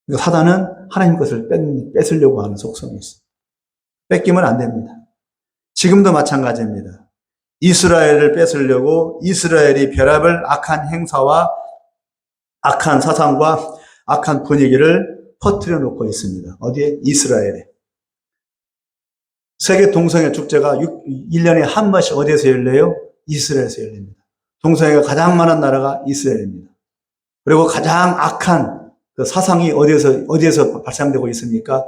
그러니까 사단은 하나님 것을 뺏으려고 하는 속성이 있어요. 뺏기면 안 됩니다. 지금도 마찬가지입니다. 이스라엘을 뺏으려고 이스라엘이 별의별 악한 행사와 악한 사상과 악한 분위기를 퍼뜨려 놓고 있습니다. 어디에? 이스라엘에. 세계 동성애 축제가 1년에 한 번씩 어디에서 열려요? 이스라엘에서 열립니다. 동성애가 가장 많은 나라가 이스라엘입니다. 그리고 가장 악한 그 사상이 어디에서 발생되고 있습니까?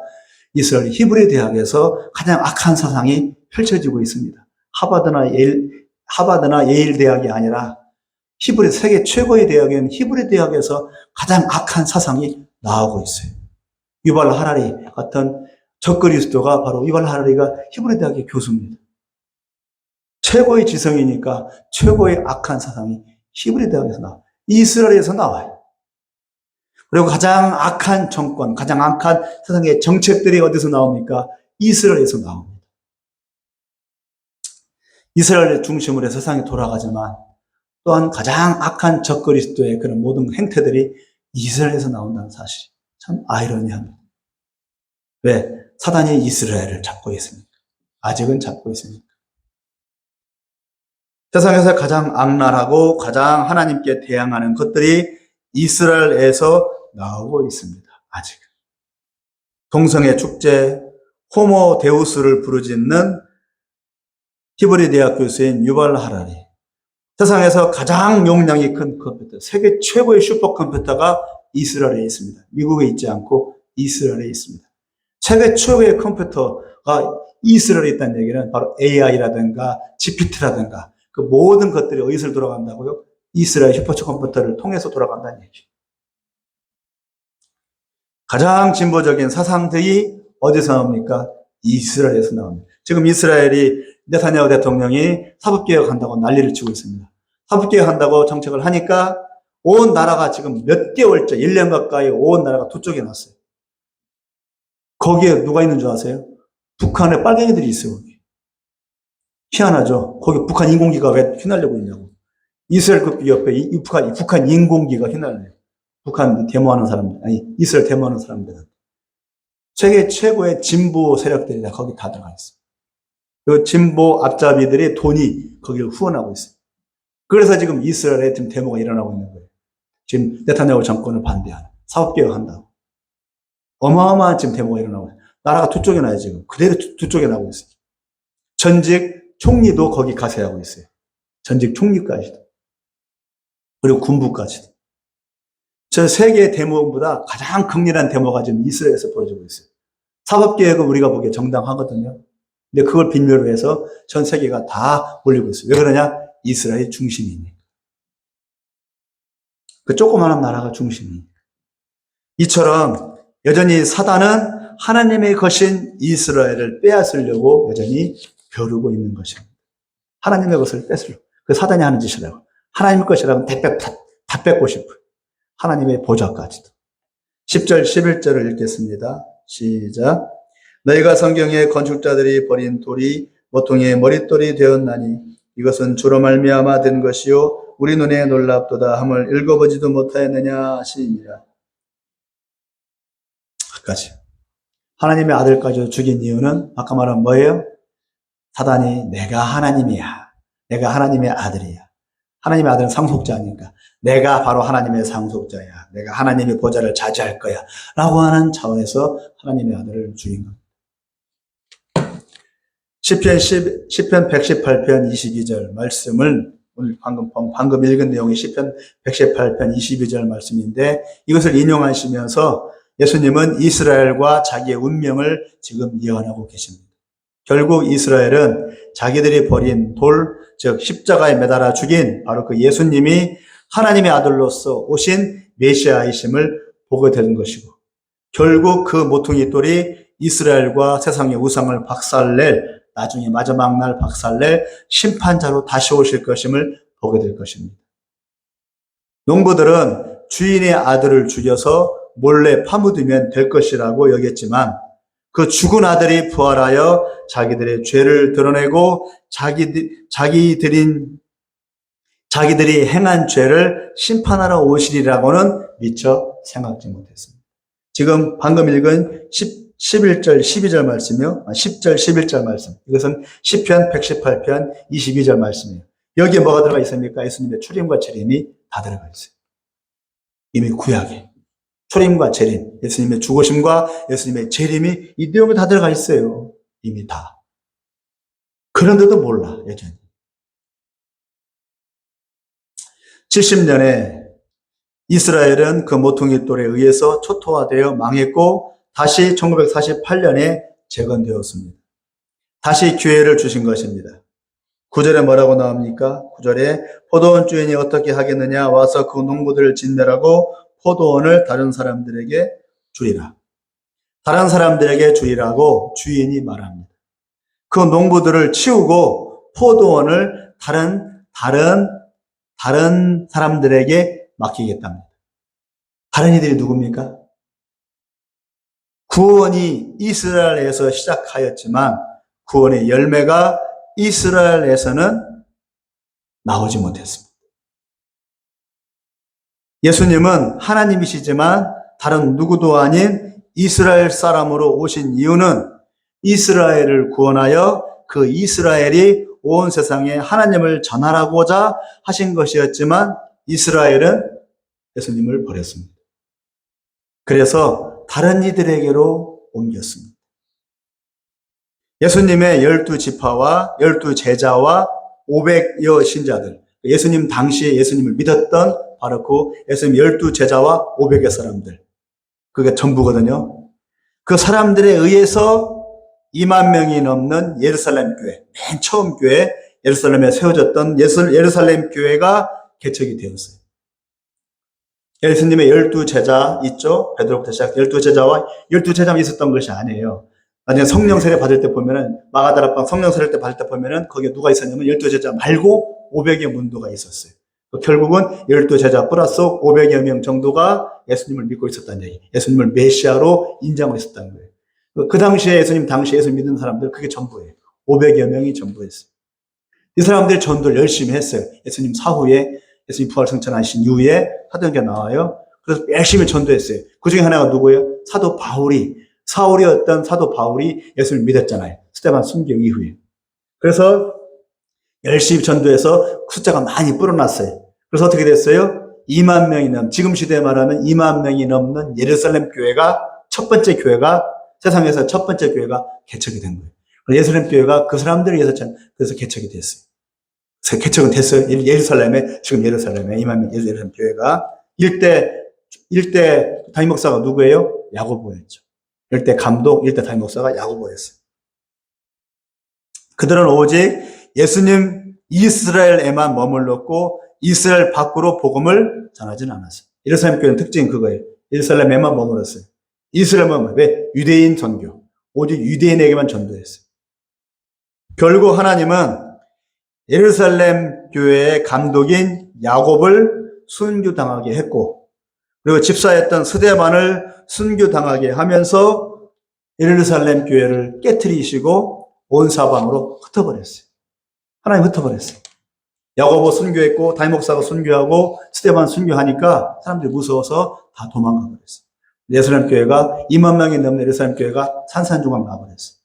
이스라엘 히브리 대학에서 가장 악한 사상이 펼쳐지고 있습니다. 하버드나 예일 대학이 아니라 세계 최고의 대학인 히브리 대학에서 가장 악한 사상이 나오고 있어요. 유발 하라리 같은 적그리스도가 바로 유발 하라리가 히브리 대학의 교수입니다. 최고의 지성이니까 최고의 악한 사상이 히브리 대학에서 나와요. 이스라엘에서 나와요. 그리고 가장 악한 정권, 가장 악한 세상의 정책들이 어디서 나옵니까? 이스라엘에서 나옵니다. 이스라엘을 중심으로 해서 세상이 돌아가지만 또한 가장 악한 적그리스도의 그런 모든 행태들이 이스라엘에서 나온다는 사실이 참 아이러니합니다. 왜? 사단이 이스라엘을 잡고 있습니까? 아직은 잡고 있습니까? 세상에서 가장 악랄하고 가장 하나님께 대항하는 것들이 이스라엘에서 나오고 있습니다. 아직은. 동성애 축제, 호모 데우스를 부르짖는 히브리 대학 교수인 유발 하라리. 세상에서 가장 용량이 큰 컴퓨터, 세계 최고의 슈퍼컴퓨터가 이스라엘에 있습니다. 미국에 있지 않고 이스라엘에 있습니다. 세계 최고의 컴퓨터가 이스라엘에 있다는 얘기는 바로 AI라든가 GPT라든가 그 모든 것들이 어디서 돌아간다고요? 이스라엘 슈퍼컴퓨터를 통해서 돌아간다는 얘기죠. 가장 진보적인 사상들이 어디서 나옵니까? 이스라엘에서 나옵니다. 지금 이스라엘이 네타냐후 대통령이 사법개혁한다고 난리를 치고 있습니다. 사법개혁한다고 정책을 하니까 온 나라가 지금 몇 개월째, 1년 가까이 온 나라가 두 쪽에 났어요. 거기에 누가 있는 줄 아세요? 북한에 빨갱이들이 있어요. 거기. 희한하죠? 거기 북한 인공기가 왜 휘날리고 있냐고. 이스라엘급 옆에 북한 인공기가 휘날려요. 북한 데모하는 사람들, 아니, 이스라엘 데모하는 사람들. 세계 최고의 진보 세력들이 다 거기 다 들어가 있어요. 그 진보 앞잡이들의 돈이 거기를 후원하고 있어요. 그래서 지금 이스라엘에 지금 데모가 일어나고 있는 거예요. 지금 네타냐후 정권을 반대하는, 사법개혁한다고. 어마어마한 지금 데모가 일어나고 있어요. 나라가 두 쪽에 나요, 지금. 그대로 두 쪽에 나고 있어요. 전직 총리도 거기 가세하고 있어요. 전직 총리까지도. 그리고 군부까지도. 저 세계의 데모보다 가장 극렬한 데모가 지금 이스라엘에서 벌어지고 있어요. 사법개혁은 우리가 보기에 정당하거든요. 근데 그걸 빌미로 해서 전 세계가 다 몰리고 있어요. 왜 그러냐? 이스라엘이 중심이니까. 그 조그마한 나라가 중심이니까. 이처럼 여전히 사단은 하나님의 것인 이스라엘을 빼앗으려고 여전히 벼르고 있는 것입니다. 하나님의 것을 뺏으려고. 그 사단이 하는 짓이라고. 하나님의 것이라면 다 뺏고 싶어요. 하나님의 보좌까지도. 10절, 11절을 읽겠습니다. 시작. 너희가 성경에 건축자들이 버린 돌이 모퉁이의 머릿돌이 되었나니 이것은 주로 말미암아 된 것이요 우리 눈에 놀랍도다 함을 읽어보지도 못하였느냐 하시니라. 까지. 하나님의 아들까지 죽인 이유는 아까 말한 뭐예요? 사단이 내가 하나님이야. 내가 하나님의 아들이야. 하나님의 아들은 상속자니까 내가 바로 하나님의 상속자야. 내가 하나님의 보좌를 차지할 거야. 라고 하는 차원에서 하나님의 아들을 죽인 겁니다. 시편 118편 22절 말씀을 오늘 방금 읽은 내용이 시편 118편 22절 말씀인데 이것을 인용하시면서 예수님은 이스라엘과 자기의 운명을 지금 예언하고 계십니다. 결국 이스라엘은 자기들이 버린 돌, 즉 십자가에 매달아 죽인 바로 그 예수님이 하나님의 아들로서 오신 메시아이심을 보게 되는 것이고 결국 그 모퉁이 돌이 이스라엘과 세상의 우상을 박살낼 나중에 마지막 날 박살낼 심판자로 다시 오실 것임을 보게 될 것입니다. 농부들은 주인의 아들을 죽여서 몰래 파묻으면 될 것이라고 여겼지만 그 죽은 아들이 부활하여 자기들의 죄를 드러내고 자기들이 행한 죄를 심판하러 오시리라고는 미처 생각지 못했습니다. 지금 방금 읽은 11절, 12절 말씀이요. 10절, 11절 말씀. 이것은 시편 118편 22절 말씀이에요. 여기에 뭐가 들어가 있습니까? 예수님의 출임과 재림이 다 들어가 있어요. 이미 구약에. 출임과 재림, 예수님의 죽으심과 예수님의 재림이 이 내용에 다 들어가 있어요. 이미 다. 그런데도 몰라, 여전히. 70년에 이스라엘은 그 모퉁이 돌에 의해서 초토화되어 망했고 다시 1948년에 재건되었습니다. 다시 기회를 주신 것입니다. 9절에 뭐라고 나옵니까? 9절에 포도원 주인이 어떻게 하겠느냐 와서 그 농부들을 진멸하고 포도원을 다른 사람들에게 주리라. 다른 사람들에게 주리라고 주인이 말합니다. 그 농부들을 치우고 포도원을 다른 사람들에게 맡기겠답니다. 다른 이들이 누굽니까? 구원이 이스라엘에서 시작하였지만 구원의 열매가 이스라엘에서는 나오지 못했습니다. 예수님은 하나님이시지만 다른 누구도 아닌 이스라엘 사람으로 오신 이유는 이스라엘을 구원하여 그 이스라엘이 온 세상에 하나님을 전하라고자 하신 것이었지만 이스라엘은 예수님을 버렸습니다. 그래서 다른 이들에게로 옮겼습니다. 예수님의 12지파와 12제자와 500여 신자들, 예수님 당시에 예수님을 믿었던 바로 그 예수님 12제자와 500여 사람들, 그게 전부거든요. 그 사람들에 의해서 2만 명이 넘는 예루살렘 교회, 맨 처음 교회, 예루살렘에 세워졌던 예루살렘 교회가 개척이 되었어요. 예수님의 12제자 있죠? 베드로부터 시작 12제자와 12제자만 있었던 것이 아니에요. 나중에 성령 세례 받을 때 보면은, 마가다락방 성령 세례 때 받을 때 보면은, 거기에 누가 있었냐면 12제자 말고 500여 문도가 있었어요. 결국은 12제자 플러스 500여 명 정도가 예수님을 믿고 있었다는 얘기. 예수님을 메시아로 인정하고 있었다는 거예요. 그 당시에 당시에 예수 믿는 사람들, 그게 전부예요. 500여 명이 전부였어요. 이 사람들이 전도를 열심히 했어요. 예수님 사후에, 예수님 부활 승천하신 이후에 하던 게 나와요. 그래서 열심히 전도했어요. 그 중에 하나가 누구예요? 사도 바울이, 사울이었던 사도 바울이 예수님을 믿었잖아요. 스데반 순교 이후에. 그래서 열심히 전도해서 숫자가 많이 불어났어요. 그래서 어떻게 됐어요? 2만 명이 넘는, 지금 시대에 말하면 2만 명이 넘는 예루살렘 교회가, 첫 번째 교회가, 세상에서 첫 번째 교회가 개척이 된 거예요. 예루살렘 교회가 그 사람들을 위해서 그래서 개척이 됐어요. 그래서 개척은 됐어요. 예루살렘에, 지금 예루살렘에 2만 명 예루살렘 교회가. 일대 담임 목사가 누구예요? 야고보였죠. 일대 감독, 일대 담임 목사가 야고보였어요. 그들은 오직 예수님 이스라엘에만 머물렀고 이스라엘 밖으로 복음을 전하지는 않았어요. 예루살렘 교회는 특징이 그거예요. 예루살렘에만 머물렀어요. 이스라엘은 왜? 유대인 전교. 오직 유대인에게만 전도했어요. 결국 하나님은 예루살렘 교회의 감독인 야곱을 순교당하게 했고, 그리고 집사였던 스데반을 순교당하게 하면서 예루살렘 교회를 깨트리시고 온 사방으로 흩어버렸어요. 하나님 흩어버렸어요. 야고보 순교했고 담임 목사가 순교하고 스데반 순교하니까 사람들이 무서워서 다 도망가 버렸어요. 예루살렘 교회가 2만 명이 넘는 예루살렘 교회가 산산조각 나버렸어요.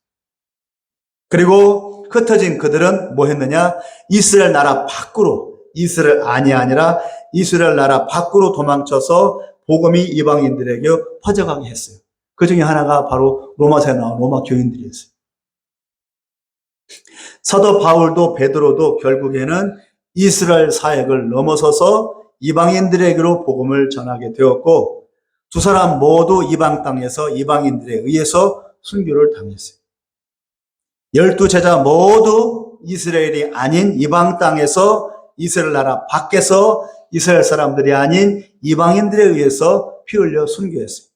그리고 흩어진 그들은 뭐 했느냐? 이스라엘 나라 밖으로, 이스라엘 안이 아니라 이스라엘 나라 밖으로 도망쳐서 복음이 이방인들에게 퍼져가게 했어요. 그 중에 하나가 바로 로마서에 나온 로마 교인들이었어요. 사도 바울도 베드로도 결국에는 이스라엘 사역을 넘어서서 이방인들에게로 복음을 전하게 되었고, 두 사람 모두 이방 땅에서 이방인들에 의해서 순교를 당했어요. 12제자 모두 이스라엘이 아닌 이방 땅에서, 이스라엘 나라 밖에서 이스라엘 사람들이 아닌 이방인들에 의해서 피 흘려 순교했어요.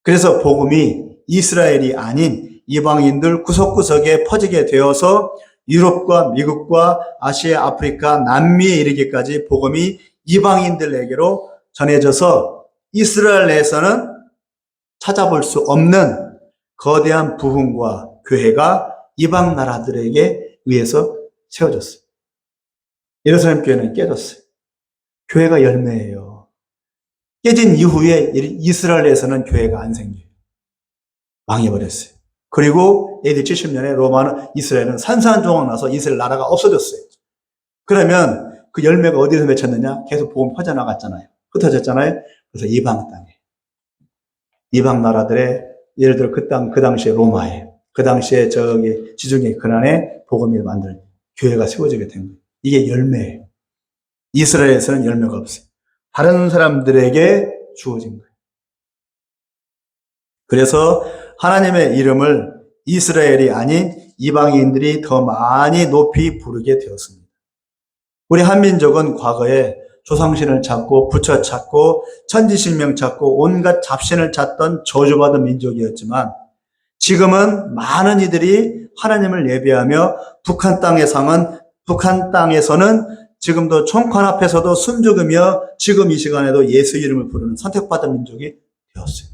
그래서 복음이 이스라엘이 아닌 이방인들 구석구석에 퍼지게 되어서 유럽과 미국과 아시아, 아프리카, 남미에 이르기까지 복음이 이방인들에게로 전해져서 이스라엘 내에서는 찾아볼 수 없는 거대한 부흥과 교회가 이방 나라들에게 의해서 세워졌어요. 예루살렘 교회는 깨졌어요. 교회가 열매예요. 깨진 이후에 이스라엘에서는 교회가 안 생겨요. 망해버렸어요. 그리고 AD 70년에 로마는, 이스라엘은 산산조각 나서 이스라엘 나라가 없어졌어요. 그러면 그 열매가 어디서 맺혔느냐? 계속 복음 퍼져나갔잖아요. 흩어졌잖아요. 그래서 이방 땅에, 이방 나라들의, 예를 들어 그 당시에 로마에, 그 당시에 저기 지중해 근안에 복음이 만든 교회가 세워지게 된 거예요. 이게 열매예요. 이스라엘에서는 열매가 없어요. 다른 사람들에게 주어진 거예요. 그래서 하나님의 이름을 이스라엘이 아닌 이방인들이 더 많이 높이 부르게 되었습니다. 우리 한민족은 과거에 조상신을 찾고 부처 찾고 천지신명 찾고 온갖 잡신을 찾던 저주받은 민족이었지만, 지금은 많은 이들이 하나님을 예배하며 북한 땅에서는 지금도 총관 앞에서도 숨죽으며 지금 이 시간에도 예수 이름을 부르는 선택받은 민족이 되었어요.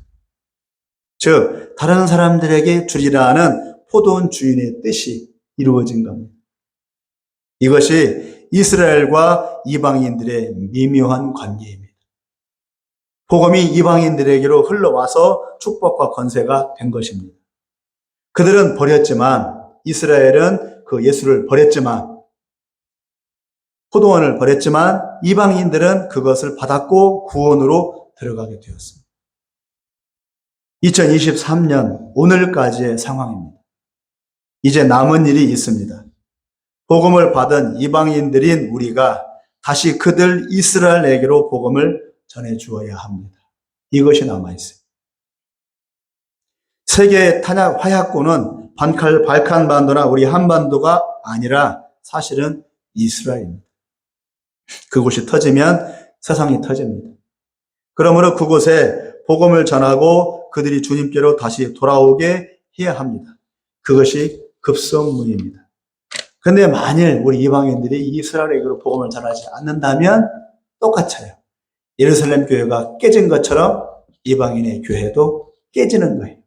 즉 다른 사람들에게 주리라 하는 포도원 주인의 뜻이 이루어진 겁니다. 이것이 이스라엘과 이방인들의 미묘한 관계입니다. 복음이 이방인들에게로 흘러와서 축복과 권세가 된 것입니다. 그들은 버렸지만, 이스라엘은 그 예수를 버렸지만, 포도원을 버렸지만 이방인들은 그것을 받았고 구원으로 들어가게 되었습니다. 2023년 오늘까지의 상황입니다. 이제 남은 일이 있습니다. 복음을 받은 이방인들인 우리가 다시 그들 이스라엘에게로 복음을 전해 주어야 합니다. 이것이 남아있어요. 세계의 탄약 화약고는 발칸반도나 우리 한반도가 아니라 사실은 이스라엘입니다. 그곳이 터지면 세상이 터집니다. 그러므로 그곳에 복음을 전하고 그들이 주님께로 다시 돌아오게 해야 합니다. 그것이 급선무입니다. 그런데 만일 우리 이방인들이 이스라엘에게로 복음을 전하지 않는다면 똑같아요. 예루살렘 교회가 깨진 것처럼 이방인의 교회도 깨지는 거예요.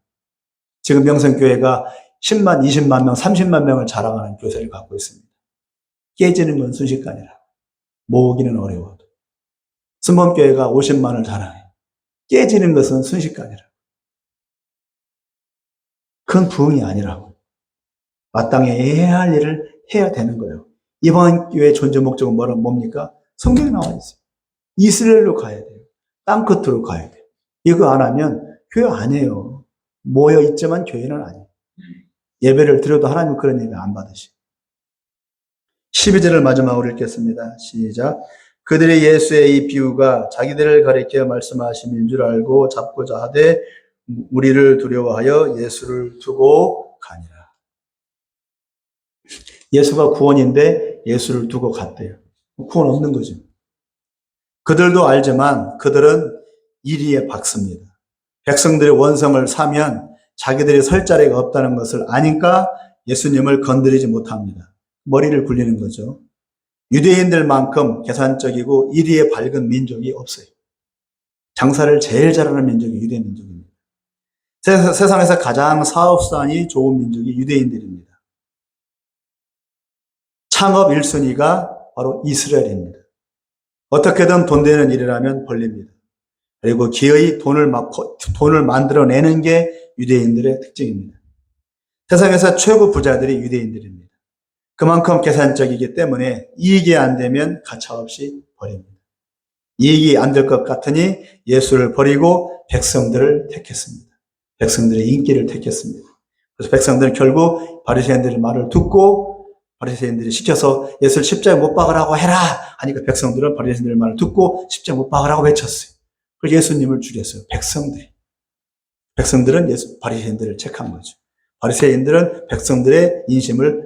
지금 명성교회가 10만, 20만 명, 30만 명을 자랑하는 교회를 갖고 있습니다. 깨지는 건 순식간이라. 모으기는 어려워도. 순범교회가 50만을 자랑해요. 깨지는 것은 순식간이라. 그건 부흥이 아니라고. 마땅히 해야 할 일을 해야 되는 거예요. 이방 교회의 존재 목적은 뭡니까? 성경에 나와 있어요. 이스라엘로 가야 돼요. 땅끝으로 가야 돼요. 이거 안 하면 교회 아니에요. 모여 있지만 교회는 아니에요. 예배를 드려도 하나님은 그런 예배 안 받으시고. 12절을 마지막으로 읽겠습니다. 시작. 그들이 예수의 이 비유가 자기들을 가리켜 말씀하심인 줄 알고 잡고자 하되 우리를 두려워하여 예수를 두고 가니라. 예수가 구원인데 예수를 두고 갔대요. 구원 없는 거죠. 그들도 알지만 그들은 이리에 박습니다. 백성들의 원성을 사면 자기들이 설 자리가 없다는 것을 아니까 예수님을 건드리지 못합니다. 머리를 굴리는 거죠. 유대인들만큼 계산적이고 이리에 밝은 민족이 없어요. 장사를 제일 잘하는 민족이 유대 민족입니다. 세상에서 가장 사업산이 좋은 민족이 유대인들입니다. 창업 1순위가 바로 이스라엘입니다. 어떻게든 돈 되는 일이라면 벌립니다. 그리고 기어이 돈을 만들어내는 게 유대인들의 특징입니다. 세상에서 최고 부자들이 유대인들입니다. 그만큼 계산적이기 때문에 이익이 안 되면 가차없이 버립니다. 이익이 안 될 것 같으니 예수를 버리고 백성들을 택했습니다. 백성들의 인기를 택했습니다. 그래서 백성들은 결국 바리새인들의 말을 듣고 바리새인들이 시켜서 예수를 십자가에 못 박으라고 해라 하니까 백성들은 바리새인들의 말을 듣고 십자가에 못 박으라고 외쳤어요. 그래서 예수님을 죽였어요. 백성들은 바리새인들을 책한 거죠. 바리새인들은 백성들의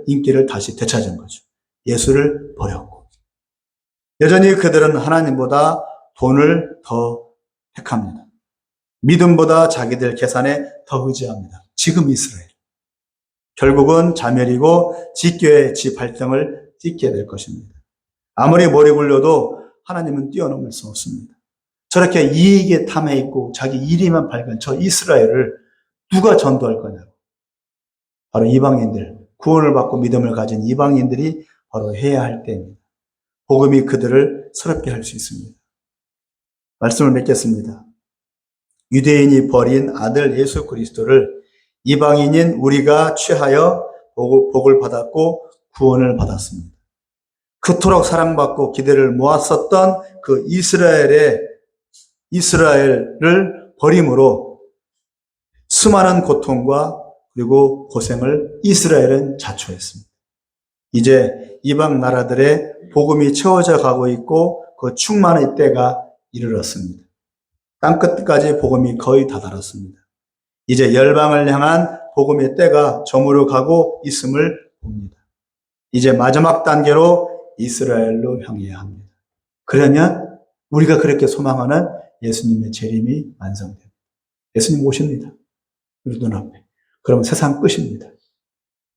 인기를 다시 되찾은 거죠. 예수를 버렸고. 여전히 그들은 하나님보다 돈을 더 택합니다. 믿음보다 자기들 계산에 더 의지합니다. 지금 이스라엘. 결국은 자멸이고 지교의 지 발등을 찍게 될 것입니다. 아무리 머리 굴려도 하나님은 뛰어넘을 수 없습니다. 저렇게 이익에 탐해 있고 자기 일이만 밝은 저 이스라엘을 누가 전도할 거냐고. 바로 이방인들, 구원을 받고 믿음을 가진 이방인들이 바로 해야 할 때입니다. 복음이 그들을 새롭게 할 수 있습니다. 말씀을 맺겠습니다. 유대인이 버린 아들 예수 그리스도를 이방인인 우리가 취하여 복을 받았고 구원을 받았습니다. 그토록 사랑받고 기대를 모았었던 그 이스라엘을 버림으로 수많은 고통과 그리고 고생을 이스라엘은 자초했습니다. 이제 이방 나라들의 복음이 채워져 가고 있고 그 충만의 때가 이르렀습니다. 땅끝까지 복음이 거의 다다랐습니다. 이제 열방을 향한 복음의 때가 저물어 가고 있음을 봅니다. 이제 마지막 단계로 이스라엘로 향해야 합니다. 그러면 우리가 그렇게 소망하는 예수님의 재림이 완성됩니다. 예수님 오십니다. 우리 눈앞에. 그러면 세상 끝입니다.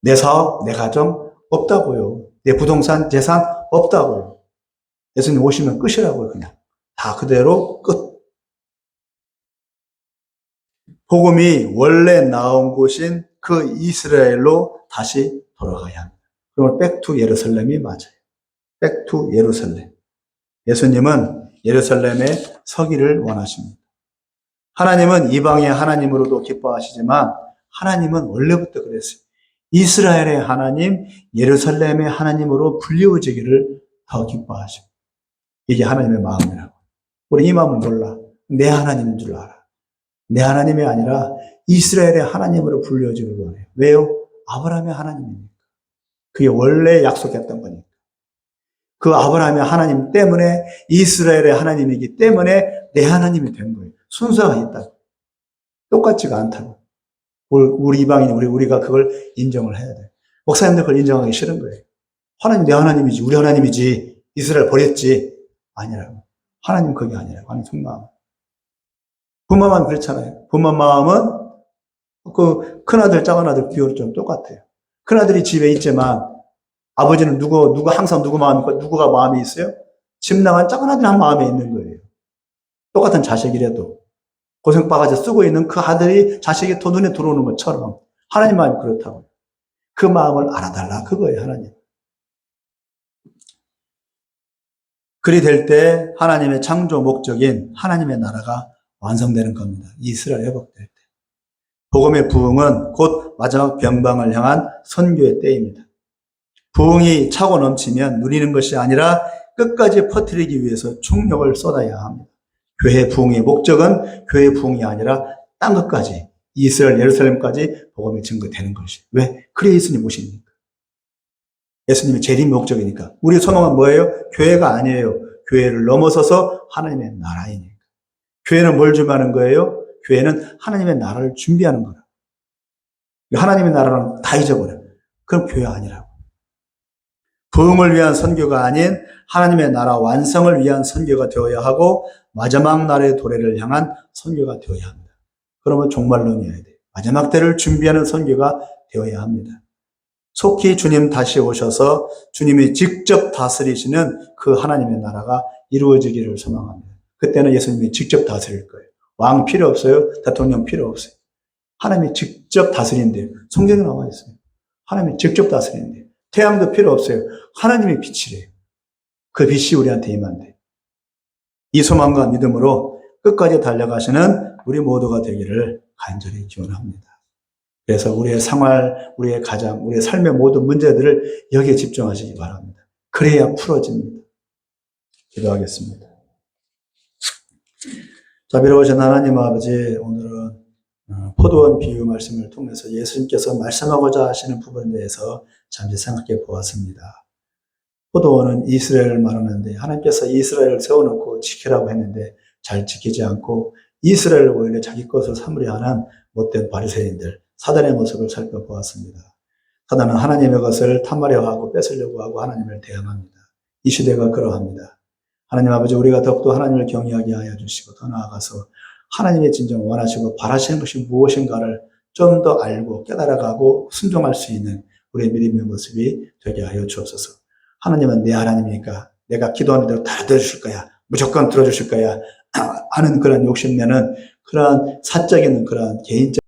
내 사업, 내 가정 없다고요. 내 부동산, 재산 없다고요. 예수님 오시면 끝이라고요. 그냥 다 그대로 끝. 복음이 원래 나온 곳인 그 이스라엘로 다시 돌아가야 합니다. 그러면 백투 예루살렘이 맞아요. 백투 예루살렘. 예수님은 예루살렘에 서기를 원하십니다. 하나님은 이방의 하나님으로도 기뻐하시지만 하나님은 원래부터 그랬어요. 이스라엘의 하나님, 예루살렘의 하나님으로 불리워지기를 더 기뻐하십니다. 이게 하나님의 마음이라고. 우리 이 마음을 몰라. 내 하나님인 줄 알아. 내 하나님이 아니라 이스라엘의 하나님으로 불려지길 원해요. 왜요? 아브라함의 하나님이니까. 그게 원래 약속했던 거니까. 그 아브라함의 하나님 때문에 이스라엘의 하나님이기 때문에 내 하나님이 된 거예요. 순서가 있다고. 똑같지가 않다고. 우리 이방인, 우리가 그걸 인정을 해야 돼요. 목사님들 그걸 인정하기 싫은 거예요. 하나님 내 하나님이지, 우리 하나님이지, 이스라엘 버렸지. 아니라고. 하나님 그게 아니라고. 하나님 속마음. 부모 마음 그렇잖아요. 부모 마음은 그 큰아들, 작은아들 비율이 좀 똑같아요. 큰아들이 집에 있지만 아버지는 항상 누구 마음이, 누구가 마음이 있어요? 집 나간 작은아들이 한 마음에 있는 거예요. 똑같은 자식이라도. 고생바가지 쓰고 있는 그 아들이 자식이 더 눈에 들어오는 것처럼 하나님 마음이 그렇다고요. 그 마음을 알아달라. 그거예요, 하나님. 그리 될 때 하나님의 창조 목적인 하나님의 나라가 완성되는 겁니다. 이스라엘 회복될 때. 복음의 부흥은 곧 마지막 변방을 향한 선교의 때입니다. 부흥이 차고 넘치면 누리는 것이 아니라 끝까지 퍼뜨리기 위해서 총력을 쏟아야 합니다. 교회 부흥의 목적은 교회 부흥이 아니라 딴 것까지 이스라엘 예루살렘까지 복음이 증거되는 것이. 왜? 그래 예수님 오십니까? 예수님이 재림 목적이니까. 우리 소망은 뭐예요? 교회가 아니에요. 교회를 넘어서서 하나님의 나라이니까. 교회는 뭘 준비하는 거예요? 교회는 하나님의 나라를 준비하는 거라. 하나님의 나라는 다 잊어버려. 그럼 교회 아니라고. 부흥을 위한 선교가 아닌 하나님의 나라 완성을 위한 선교가 되어야 하고 마지막 날의 도래를 향한 선교가 되어야 합니다. 그러면 종말론이어야 돼요. 마지막 때를 준비하는 선교가 되어야 합니다. 속히 주님 다시 오셔서 주님이 직접 다스리시는 그 하나님의 나라가 이루어지기를 소망합니다. 그때는 예수님이 직접 다스릴 거예요. 왕 필요 없어요. 대통령 필요 없어요. 하나님이 직접 다스린대요. 성경에 나와 있어요. 하나님이 직접 다스린대요. 태양도 필요 없어요. 하나님의 빛이래요. 그 빛이 우리한테 임한대요. 이 소망과 믿음으로 끝까지 달려가시는 우리 모두가 되기를 간절히 기원합니다. 그래서 우리의 생활, 우리의 가정, 우리의 삶의 모든 문제들을 여기에 집중하시기 바랍니다. 그래야 풀어집니다. 기도하겠습니다. 자비로우신 하나님 아버지, 오늘은 포도원 비유 말씀을 통해서 예수님께서 말씀하고자 하시는 부분에 대해서 잠시 생각해 보았습니다. 포도원은 이스라엘을 말하는데 하나님께서 이스라엘을 세워놓고 지키라고 했는데 잘 지키지 않고 이스라엘을 오히려 자기 것을 삼으려 하는 못된 바리새인들, 사단의 모습을 살펴보았습니다. 사단은 하나님의 것을 탐하려 하고 뺏으려고 하고 하나님을 대항합니다. 이 시대가 그러합니다. 하나님 아버지, 우리가 더욱더 하나님을 경외하게 하여 주시고 더 나아가서 하나님의 진정 원하시고 바라시는 것이 무엇인가를 좀 더 알고 깨달아가고 순종할 수 있는 우리의 믿음의 모습이 되게 하여 주옵소서. 하나님은 내 하나님이니까 내가 기도하는 대로 다 들어주실 거야. 무조건 들어주실 거야. 하는 그런 욕심내는 그러한 사적인 그러한 개인적